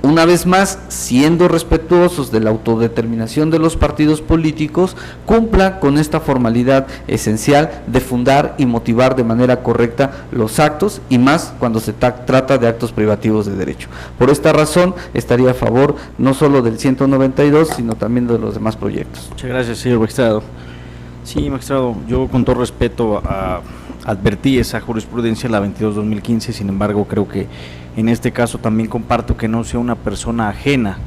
Speaker 4: una vez más, siendo respetuosos de la autodeterminación de los partidos políticos, cumpla con esta formalidad esencial de fundar y motivar de manera correcta los actos, y más cuando se trata de actos privativos de derecho. Por esta razón, estaría a favor no solo del 192, sino también de los demás proyectos.
Speaker 1: Muchas gracias, señor magistrado. Sí, magistrado, yo con todo respeto advertí esa jurisprudencia, la 22-2015, sin embargo creo que en este caso también comparto que no sea una persona ajena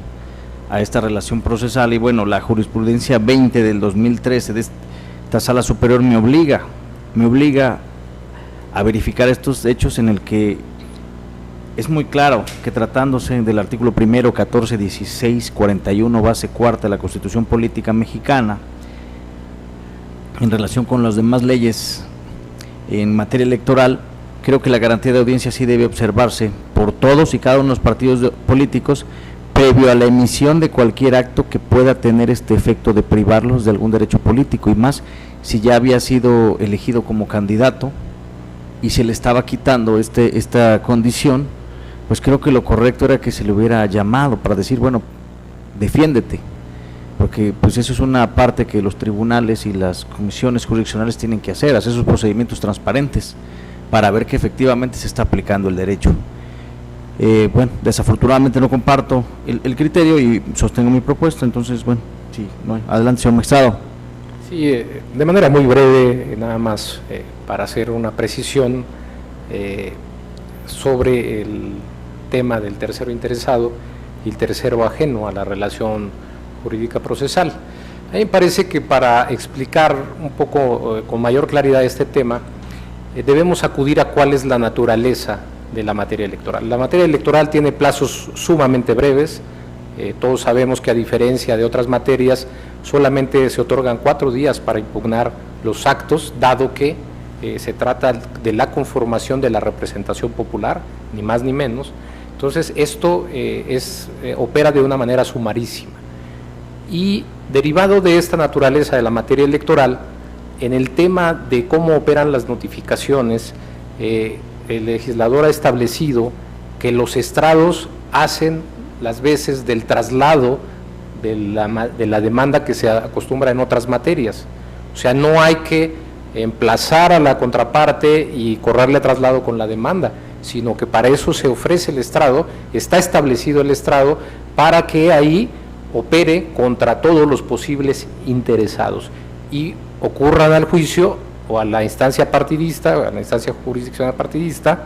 Speaker 1: a esta relación procesal, y bueno, la jurisprudencia 20 del 2013 de esta Sala Superior me obliga a verificar estos hechos, en el que es muy claro que tratándose del artículo 1, 14, 16, 41, base cuarta de la Constitución Política Mexicana, en relación con las demás leyes en materia electoral, creo que la garantía de audiencia sí debe observarse por todos y cada uno de los partidos políticos previo a la emisión de cualquier acto que pueda tener este efecto de privarlos de algún derecho político, y más si ya había sido elegido como candidato y se le estaba quitando esta condición. Pues creo que lo correcto era que se le hubiera llamado para decir, bueno, defiéndete, porque pues eso es una parte que los tribunales y las comisiones jurisdiccionales tienen que hacer esos procedimientos transparentes para ver que efectivamente se está aplicando el derecho. Bueno, desafortunadamente no comparto el criterio y sostengo mi propuesta, entonces, bueno, sí, no, adelante, señor magistrado.
Speaker 5: Sí, de manera muy breve, nada más para hacer una precisión sobre el tema del tercero interesado y el tercero ajeno a la relación jurídica procesal. A mí me parece que para explicar un poco con mayor claridad este tema, debemos acudir a cuál es la naturaleza de la materia electoral. La materia electoral tiene plazos sumamente breves. Todos sabemos que, a diferencia de otras materias, solamente se otorgan 4 días para impugnar los actos, dado que se trata de la conformación de la representación popular, ni más ni menos. Entonces, esto opera de una manera sumarísima. Y derivado de esta naturaleza de la materia electoral, en el tema de cómo operan las notificaciones, el legislador ha establecido que los estrados hacen las veces del traslado de la demanda que se acostumbra en otras materias. O sea, no hay que emplazar a la contraparte y correrle traslado con la demanda, sino que para eso se ofrece el estrado, está establecido el estrado para que ahí opere contra todos los posibles interesados y ocurran al juicio o a la instancia partidista, o a la instancia jurisdiccional partidista,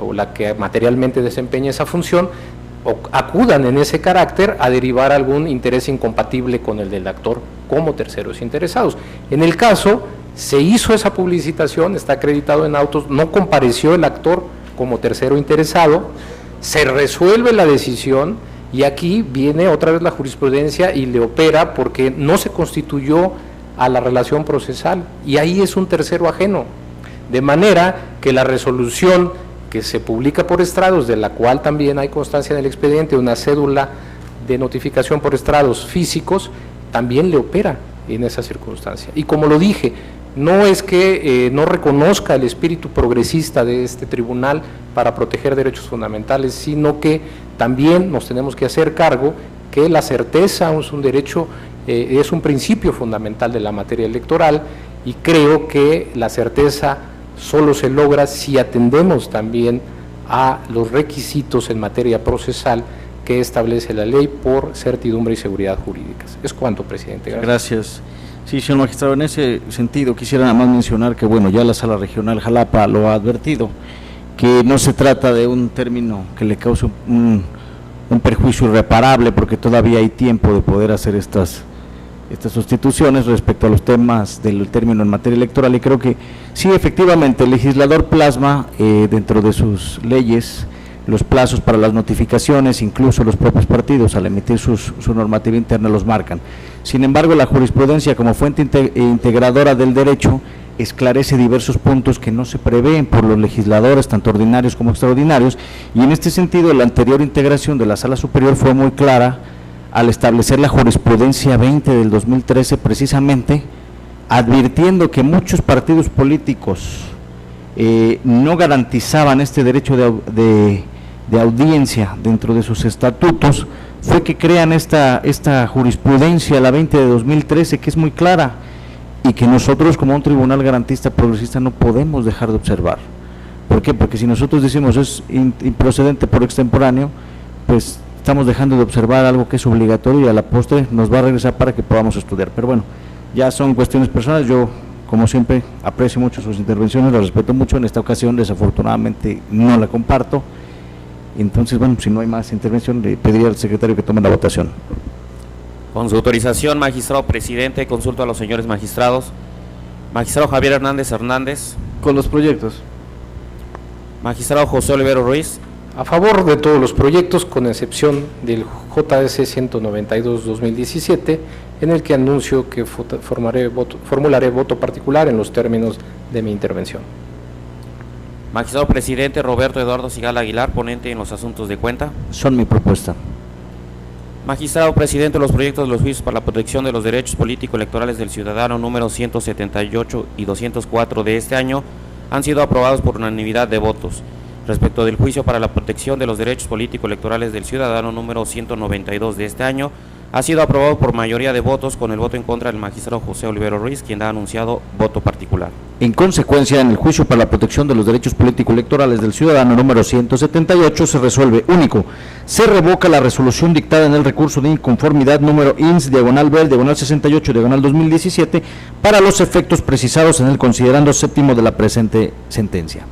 Speaker 5: o la que materialmente desempeña esa función, o acudan en ese carácter a derivar algún interés incompatible con el del actor como terceros interesados. En el caso, se hizo esa publicitación, está acreditado en autos, no compareció el actor como tercero interesado, se resuelve la decisión y aquí viene otra vez la jurisprudencia y le opera porque no se constituyó a la relación procesal y ahí es un tercero ajeno, de manera que la resolución que se publica por estrados, de la cual también hay constancia en el expediente, una cédula de notificación por estrados físicos, también le opera en esa circunstancia. Y como lo dije, no es que no reconozca el espíritu progresista de este tribunal para proteger derechos fundamentales, sino que también nos tenemos que hacer cargo que la certeza es un derecho, es un principio fundamental de la materia electoral, y creo que la certeza solo se logra si atendemos también a los requisitos en materia procesal que establece la ley por certidumbre y seguridad jurídicas. Es cuanto, presidente.
Speaker 1: Gracias. Sí, señor magistrado, en ese sentido quisiera nada más mencionar que, bueno, ya la Sala Regional Jalapa lo ha advertido, que no se trata de un término que le cause un perjuicio irreparable, porque todavía hay tiempo de poder hacer estas sustituciones respecto a los temas del término en materia electoral, y creo que sí, efectivamente, el legislador plasma dentro de sus leyes los plazos para las notificaciones, incluso los propios partidos al emitir su normativa interna los marcan. Sin embargo, la jurisprudencia como fuente integradora del derecho esclarece diversos puntos que no se prevén por los legisladores, tanto ordinarios como extraordinarios, y en este sentido la anterior integración de la Sala Superior fue muy clara al establecer la jurisprudencia 20 del 2013, precisamente advirtiendo que muchos partidos políticos no garantizaban este derecho de audiencia dentro de sus estatutos. Fue que crean esta jurisprudencia, la 20 de 2013, que es muy clara y que nosotros como un tribunal garantista progresista no podemos dejar de observar. ¿Por qué? Porque si nosotros decimos es improcedente por extemporáneo, pues estamos dejando de observar algo que es obligatorio y a la postre nos va a regresar para que podamos estudiar. Pero bueno, ya son cuestiones personales. Yo, como siempre, aprecio mucho sus intervenciones, las respeto mucho. En esta ocasión, desafortunadamente, no la comparto. Entonces, bueno, si no hay más intervención, le pediría al secretario que tome la votación.
Speaker 2: Con su autorización, magistrado presidente, consulto a los señores magistrados. Magistrado Javier Hernández Hernández.
Speaker 4: Con los proyectos.
Speaker 2: Magistrado José Olivero Ruiz.
Speaker 5: A favor de todos los proyectos, con excepción del JS 192-2017, en el que anuncio que formularé voto particular en los términos de mi intervención.
Speaker 2: Magistrado presidente Roberto Eduardo Sigala Aguilar, ponente en los asuntos de cuenta.
Speaker 1: Son mi propuesta.
Speaker 2: Magistrado presidente, los proyectos de los juicios para la protección de los derechos político-electorales del ciudadano número 178 y 204 de este año han sido aprobados por unanimidad de votos. Respecto del juicio para la protección de los derechos político-electorales del ciudadano número 192 de este año, ha sido aprobado por mayoría de votos, con el voto en contra del magistrado José Olivero Ruiz, quien ha anunciado voto particular.
Speaker 1: En consecuencia, en el juicio para la protección de los derechos político-electorales del ciudadano número 178 se resuelve: único, se revoca la resolución dictada en el recurso de inconformidad número INS/B/diagonal 68/2017 para los efectos precisados en el considerando séptimo de la presente sentencia.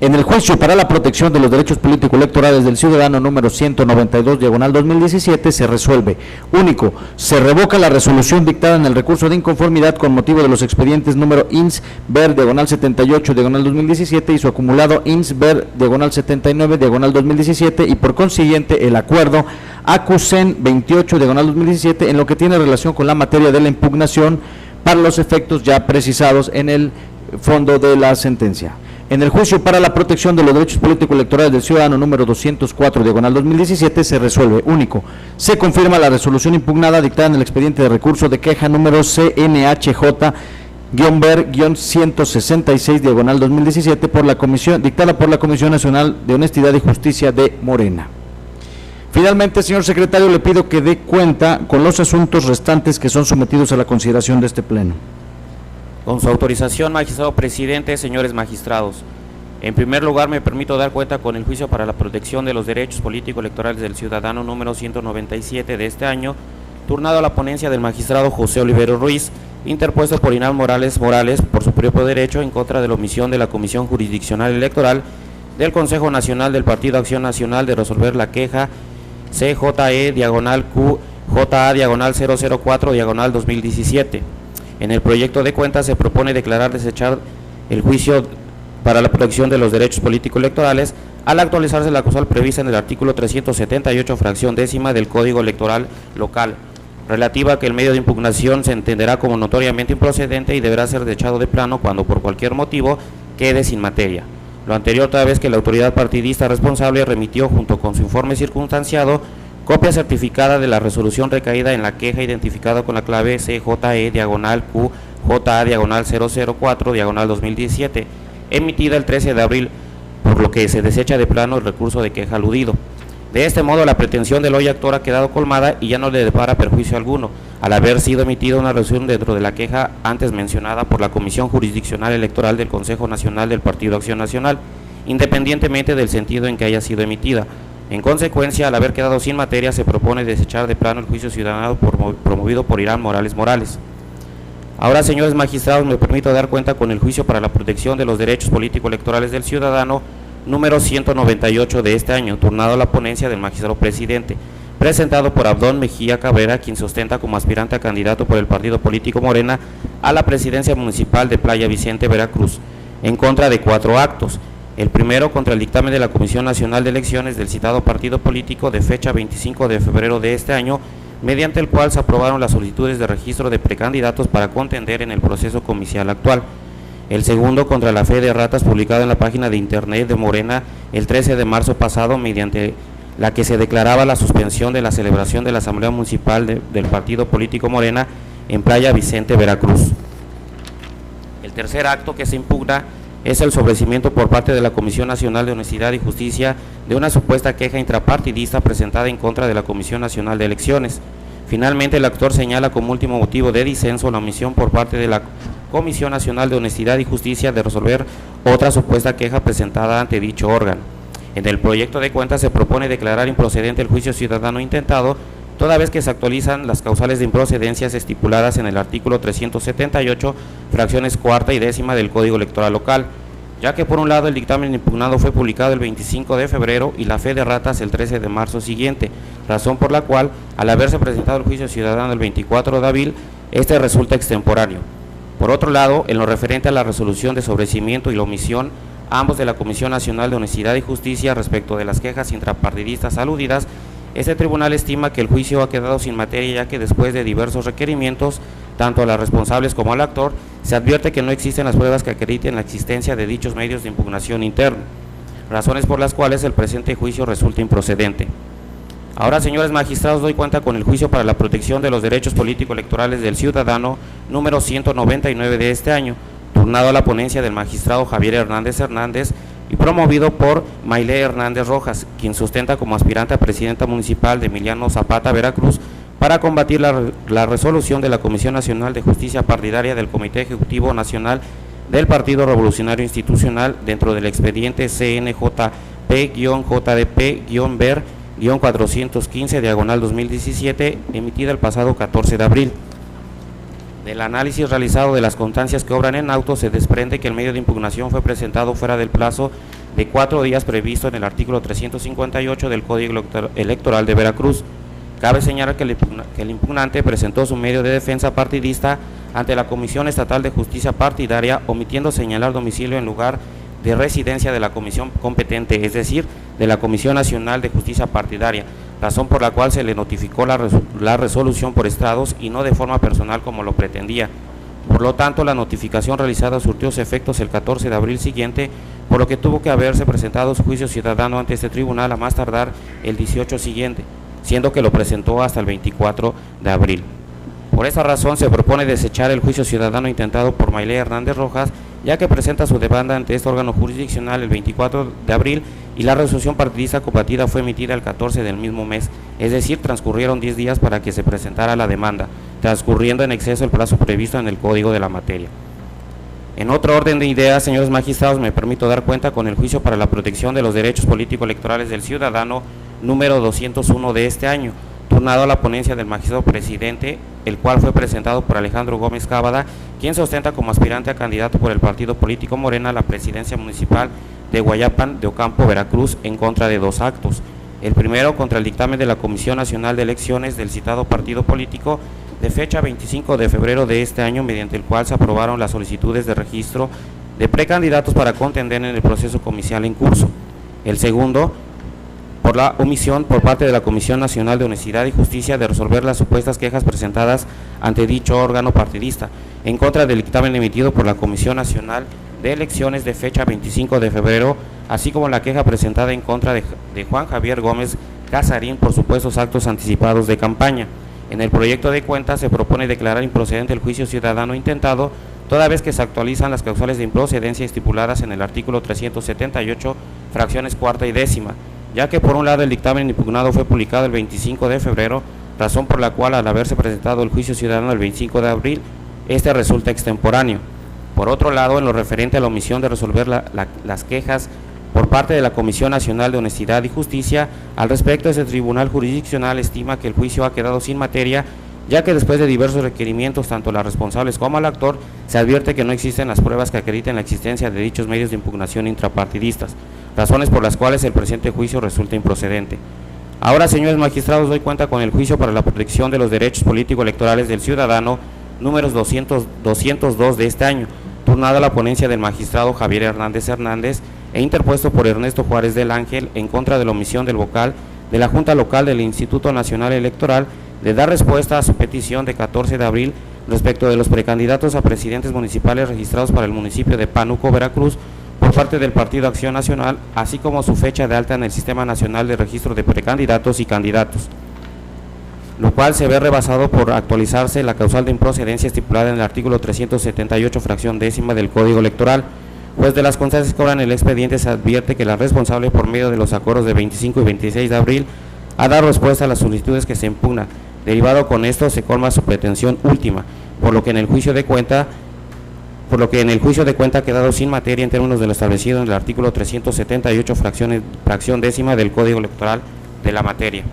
Speaker 1: En el juicio para la protección de los derechos político-electorales del ciudadano número 192/2017 se resuelve: único, se revoca la resolución dictada en el recurso de inconformidad con motivo de los expedientes número INS/BER/diagonal 78/2017 y su acumulado INS/BER/diagonal 79/2017 y por consiguiente el acuerdo ACUSEN 28/2017 en lo que tiene relación con la materia de la impugnación para los efectos ya precisados en el fondo de la sentencia. En el juicio para la protección de los derechos político-electorales del ciudadano número 204/2017 se resuelve: único, se confirma la resolución impugnada dictada en el expediente de recurso de queja número CNHJ-166/2017 por la Comisión, dictada por la Comisión Nacional de Honestidad y Justicia de Morena. Finalmente, señor secretario, le pido que dé cuenta con los asuntos restantes que son sometidos a la consideración de este Pleno.
Speaker 2: Con su autorización, magistrado presidente, señores magistrados. En primer lugar, me permito dar cuenta con el juicio para la protección de los derechos político-electorales del ciudadano número 197 de este año, turnado a la ponencia del magistrado José Olivero Ruiz, interpuesto por Inal Morales por su propio derecho en contra de la omisión de la Comisión Jurisdiccional Electoral del Consejo Nacional del Partido Acción Nacional de resolver la queja CJE-QJ-004/2017. En el proyecto de cuenta se propone declarar desechar el juicio para la protección de los derechos político-electorales al actualizarse la causal prevista en el artículo 378, fracción décima del Código Electoral Local, relativa a que el medio de impugnación se entenderá como notoriamente improcedente y deberá ser desechado de plano cuando por cualquier motivo quede sin materia. Lo anterior toda vez que la autoridad partidista responsable remitió junto con su informe circunstanciado copia certificada de la resolución recaída en la queja identificada con la clave CJE-QJ-004/2017, emitida el 13 de abril, por lo que se desecha de plano el recurso de queja aludido. De este modo, la pretensión del hoy actor ha quedado colmada y ya no le depara perjuicio alguno, al haber sido emitida una resolución dentro de la queja antes mencionada por la Comisión Jurisdiccional Electoral del Consejo Nacional del Partido Acción Nacional, independientemente del sentido en que haya sido emitida. En consecuencia, al haber quedado sin materia, se propone desechar de plano el juicio ciudadano promovido por Irán Morales Morales. Ahora, señores magistrados, me permito dar cuenta con el juicio para la protección de los derechos político-electorales del ciudadano número 198 de este año, turnado a la ponencia del magistrado presidente, presentado por Abdón Mejía Cabrera, quien se ostenta como aspirante a candidato por el partido político Morena a la presidencia municipal de Playa Vicente, Veracruz, en contra de 4 actos. El primero, contra el dictamen de la Comisión Nacional de Elecciones del citado partido político de fecha 25 de febrero de este año, mediante el cual se aprobaron las solicitudes de registro de precandidatos para contender en el proceso comicial actual. El segundo, contra la fe de ratas, publicado en la página de internet de Morena el 13 de marzo pasado, mediante la que se declaraba la suspensión de la celebración de la Asamblea Municipal del partido político Morena en Playa Vicente, Veracruz. El tercer acto que se impugna es el sobrecimiento por parte de la Comisión Nacional de Honestidad y Justicia de una supuesta queja intrapartidista presentada en contra de la Comisión Nacional de Elecciones. Finalmente, el actor señala como último motivo de disenso la omisión por parte de la Comisión Nacional de Honestidad y Justicia de resolver otra supuesta queja presentada ante dicho órgano. En el proyecto de cuenta se propone declarar improcedente el juicio ciudadano intentado, toda vez que se actualizan las causales de improcedencias estipuladas en el artículo 378, fracciones cuarta y décima del Código Electoral Local, ya que por un lado el dictamen impugnado fue publicado el 25 de febrero y la fe de ratas el 13 de marzo siguiente, razón por la cual, al haberse presentado el juicio ciudadano el 24 de abril, este resulta extemporáneo. Por otro lado, en lo referente a la resolución de sobreseimiento y la omisión, ambos de la Comisión Nacional de Honestidad y Justicia respecto de las quejas intrapartidistas aludidas, este tribunal estima que el juicio ha quedado sin materia, ya que después de diversos requerimientos, tanto a las responsables como al actor, se advierte que no existen las pruebas que acrediten la existencia de dichos medios de impugnación interna, razones por las cuales el presente juicio resulta improcedente. Ahora, señores magistrados, doy cuenta con el juicio para la protección de los derechos político-electorales del ciudadano número 199 de este año, turnado a la ponencia del magistrado Javier Hernández Hernández y promovido por Maile Hernández Rojas, quien sustenta como aspirante a presidenta municipal de Emiliano Zapata, Veracruz, para combatir la resolución de la Comisión Nacional de Justicia Partidaria del Comité Ejecutivo Nacional del Partido Revolucionario Institucional dentro del expediente CNJP-JDP-ver-415/2017, emitida el pasado 14 de abril. Del análisis realizado de las constancias que obran en auto, se desprende que el medio de impugnación fue presentado fuera del plazo de 4 días previsto en el artículo 358 del Código Electoral de Veracruz. Cabe señalar que el impugnante presentó su medio de defensa partidista ante la Comisión Estatal de Justicia Partidaria, omitiendo señalar domicilio en lugar de residencia de la comisión competente, es decir, de la Comisión Nacional de Justicia Partidaria, razón por la cual se le notificó la resolución por estrados y no de forma personal como lo pretendía. Por lo tanto, la notificación realizada surtió sus efectos el 14 de abril siguiente, por lo que tuvo que haberse presentado su juicio ciudadano ante este tribunal a más tardar el 18 siguiente, siendo que lo presentó hasta el 24 de abril. Por esa razón se propone desechar el juicio ciudadano intentado por Maile Hernández Rojas, ya que presenta su demanda ante este órgano jurisdiccional el 24 de abril y la resolución partidista combatida fue emitida el 14 del mismo mes, es decir, transcurrieron 10 días para que se presentara la demanda, transcurriendo en exceso el plazo previsto en el Código de la materia. En otro orden de ideas, señores magistrados, me permito dar cuenta con el juicio para la protección de los derechos político-electorales del ciudadano número 201 de este año, turnado a la ponencia del magistrado presidente, el cual fue presentado por Alejandro Gómez Cábada, quien se ostenta como aspirante a candidato por el partido político Morena a la presidencia municipal de Guayapan de Ocampo, Veracruz, en contra de 2 actos. El primero, contra el dictamen de la Comisión Nacional de Elecciones del citado partido político, de fecha 25 de febrero de este año, mediante el cual se aprobaron las solicitudes de registro de precandidatos para contender en el proceso comicial en curso. El segundo, por la omisión por parte de la Comisión Nacional de Honestidad y Justicia de resolver las supuestas quejas presentadas ante dicho órgano partidista, en contra del dictamen emitido por la Comisión Nacional de Elecciones de fecha 25 de febrero, así como la queja presentada en contra de Juan Javier Gómez Casarín por supuestos actos anticipados de campaña. En el proyecto de cuenta se propone declarar improcedente el juicio ciudadano intentado, toda vez que se actualizan las causales de improcedencia estipuladas en el artículo 378, fracciones cuarta y décima, ya que por un lado el dictamen impugnado fue publicado el 25 de febrero, razón por la cual al haberse presentado el juicio ciudadano el 25 de abril, este resulta extemporáneo. Por otro lado, en lo referente a la omisión de resolver las quejas por parte de la Comisión Nacional de Honestidad y Justicia, al respecto ese tribunal jurisdiccional estima que el juicio ha quedado sin materia, ya que después de diversos requerimientos, tanto a las responsables como al actor, se advierte que no existen las pruebas que acrediten la existencia de dichos medios de impugnación intrapartidistas, razones por las cuales el presente juicio resulta improcedente. Ahora, señores magistrados, doy cuenta con el juicio para la protección de los derechos político-electorales del ciudadano, números 202 de este año, turnado a la ponencia del magistrado Javier Hernández Hernández e interpuesto por Ernesto Juárez del Ángel en contra de la omisión del vocal de la Junta Local del Instituto Nacional Electoral de dar respuesta a su petición de 14 de abril respecto de los precandidatos a presidentes municipales registrados para el municipio de Pánuco, Veracruz, por parte del Partido Acción Nacional, así como su fecha de alta en el Sistema Nacional de Registro de Precandidatos y Candidatos, lo cual se ve rebasado por actualizarse la causal de improcedencia estipulada en el artículo 378, fracción décima del Código Electoral, pues de las constancias que obran el expediente se advierte que la responsable, por medio de los acuerdos de 25 y 26 de abril, ha dado respuesta a las solicitudes que se impugnan. Derivado con esto se colma su pretensión última, por lo que en el juicio de cuenta ha quedado sin materia en términos de lo establecido en el artículo 378, fracción décima del Código Electoral de la materia.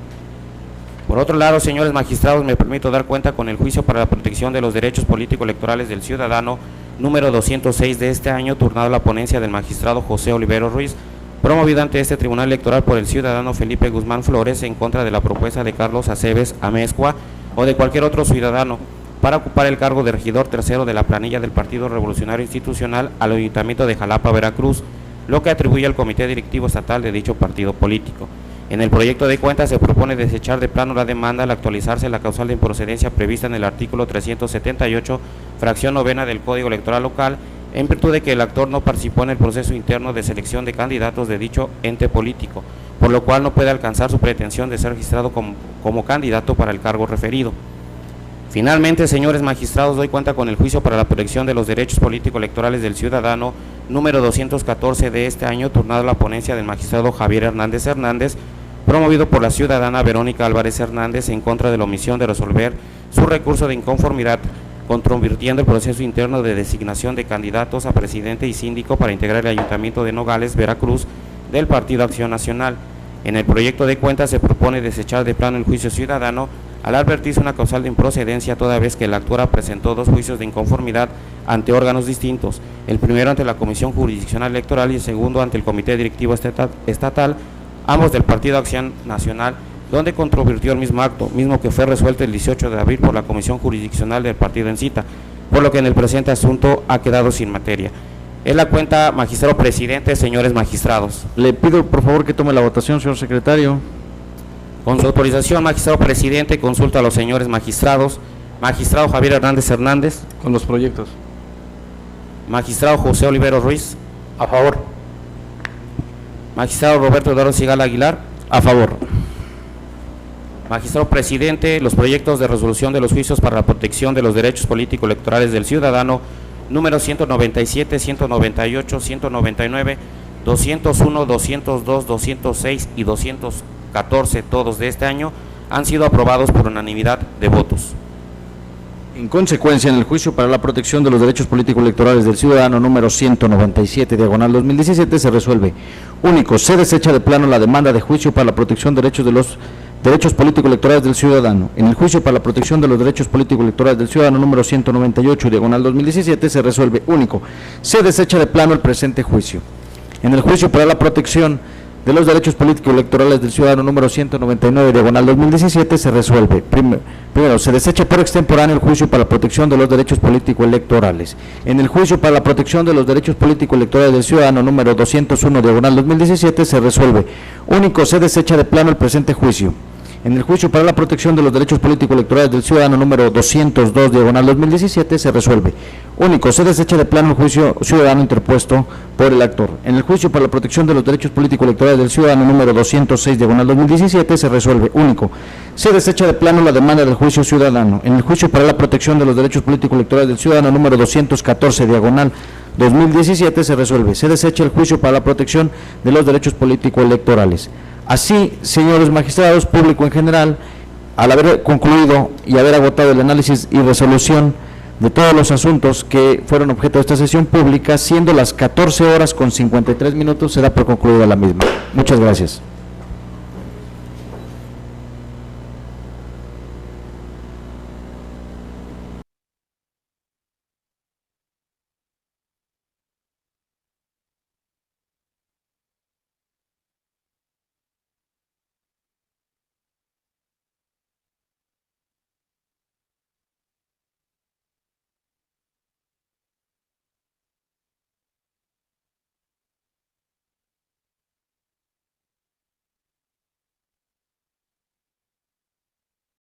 Speaker 2: Por otro lado, señores magistrados, me permito dar cuenta con el juicio para la protección de los derechos político-electorales del ciudadano número 206 de este año, turnado a la ponencia del magistrado José Olivero Ruiz, promovido ante este Tribunal Electoral por el ciudadano Felipe Guzmán Flores en contra de la propuesta de Carlos Aceves Amezcua o de cualquier otro ciudadano para ocupar el cargo de regidor tercero de la planilla del Partido Revolucionario Institucional al Ayuntamiento de Jalapa, Veracruz, lo que atribuye al Comité Directivo Estatal de dicho partido político. En el proyecto de cuenta se propone desechar de plano la demanda al actualizarse la causal de improcedencia prevista en el artículo 378, fracción novena del Código Electoral Local, en virtud de que el actor no participó en el proceso interno de selección de candidatos de dicho ente político, por lo cual no puede alcanzar su pretensión de ser registrado como candidato para el cargo referido. Finalmente, señores magistrados, doy cuenta con el juicio para la protección de los derechos político-electorales del ciudadano, número 214 de este año, turnado a la ponencia del magistrado Javier Hernández Hernández, promovido por la ciudadana Verónica Álvarez Hernández en contra de la omisión de resolver su recurso de inconformidad, controvirtiendo el proceso interno de designación de candidatos a presidente y síndico para integrar el Ayuntamiento de Nogales, Veracruz, del Partido Acción Nacional. En el proyecto de cuenta se propone desechar de plano el juicio ciudadano al advertirse una causal de improcedencia toda vez que la actora presentó dos juicios de inconformidad ante órganos distintos, el primero ante la Comisión Jurisdiccional Electoral y el segundo ante el Comité Directivo Estatal, ambos del Partido Acción Nacional, donde controvirtió el mismo acto, mismo que fue resuelto el 18 de abril por la Comisión Jurisdiccional del partido en cita, por lo que en el presente asunto ha quedado sin materia. Es la cuenta, magistrado presidente, señores magistrados.
Speaker 1: Le pido por favor que tome la votación, señor secretario.
Speaker 2: Con su autorización, magistrado presidente, consulta a los señores magistrados. Magistrado Javier Hernández Hernández.
Speaker 7: Con los proyectos.
Speaker 2: Magistrado José Olivero Ruiz.
Speaker 5: A favor.
Speaker 2: Magistrado Roberto Eduardo Sigala Aguilar.
Speaker 1: A favor.
Speaker 2: Magistrado presidente, los proyectos de resolución de los juicios para la protección de los derechos político-electorales del ciudadano, número 197, 198, 199, 201, 202, 206 y 214, todos de este año, han sido aprobados por unanimidad de votos.
Speaker 1: En consecuencia, en el juicio para la protección de los derechos político-electorales del ciudadano número 197, diagonal 2017, se resuelve. Único, se desecha de plano la demanda de juicio para la protección de los derechos político-electorales del ciudadano. En el juicio para la protección de los derechos político-electorales del ciudadano número 198, diagonal 2017, se resuelve. Único, se desecha de plano el presente juicio. En el juicio para la protección de los derechos político-electorales del ciudadano número 199, diagonal 2017, se resuelve. Primero, se desecha por extemporáneo el juicio para la protección de los derechos político-electorales. En el juicio para la protección de los derechos político-electorales del ciudadano número 201, diagonal 2017, se resuelve. Único, se desecha de plano el presente juicio. En el juicio para la protección de los derechos político-electorales del ciudadano número 202, diagonal 2017, se resuelve. Único, se desecha de plano el juicio ciudadano interpuesto por el actor. En el juicio para la protección de los derechos político-electorales del ciudadano número 206, diagonal 2017, se resuelve. Único, se desecha de plano la demanda del juicio ciudadano. En el juicio para la protección de los derechos político-electorales del ciudadano número 214, diagonal 2017, se resuelve. Se desecha el juicio para la protección de los derechos político-electorales. Así, señores magistrados, público en general, al haber concluido y haber agotado el análisis y resolución de todos los asuntos que fueron objeto de esta sesión pública, siendo las 14 horas con 53 minutos, se da por concluida la misma. Muchas gracias.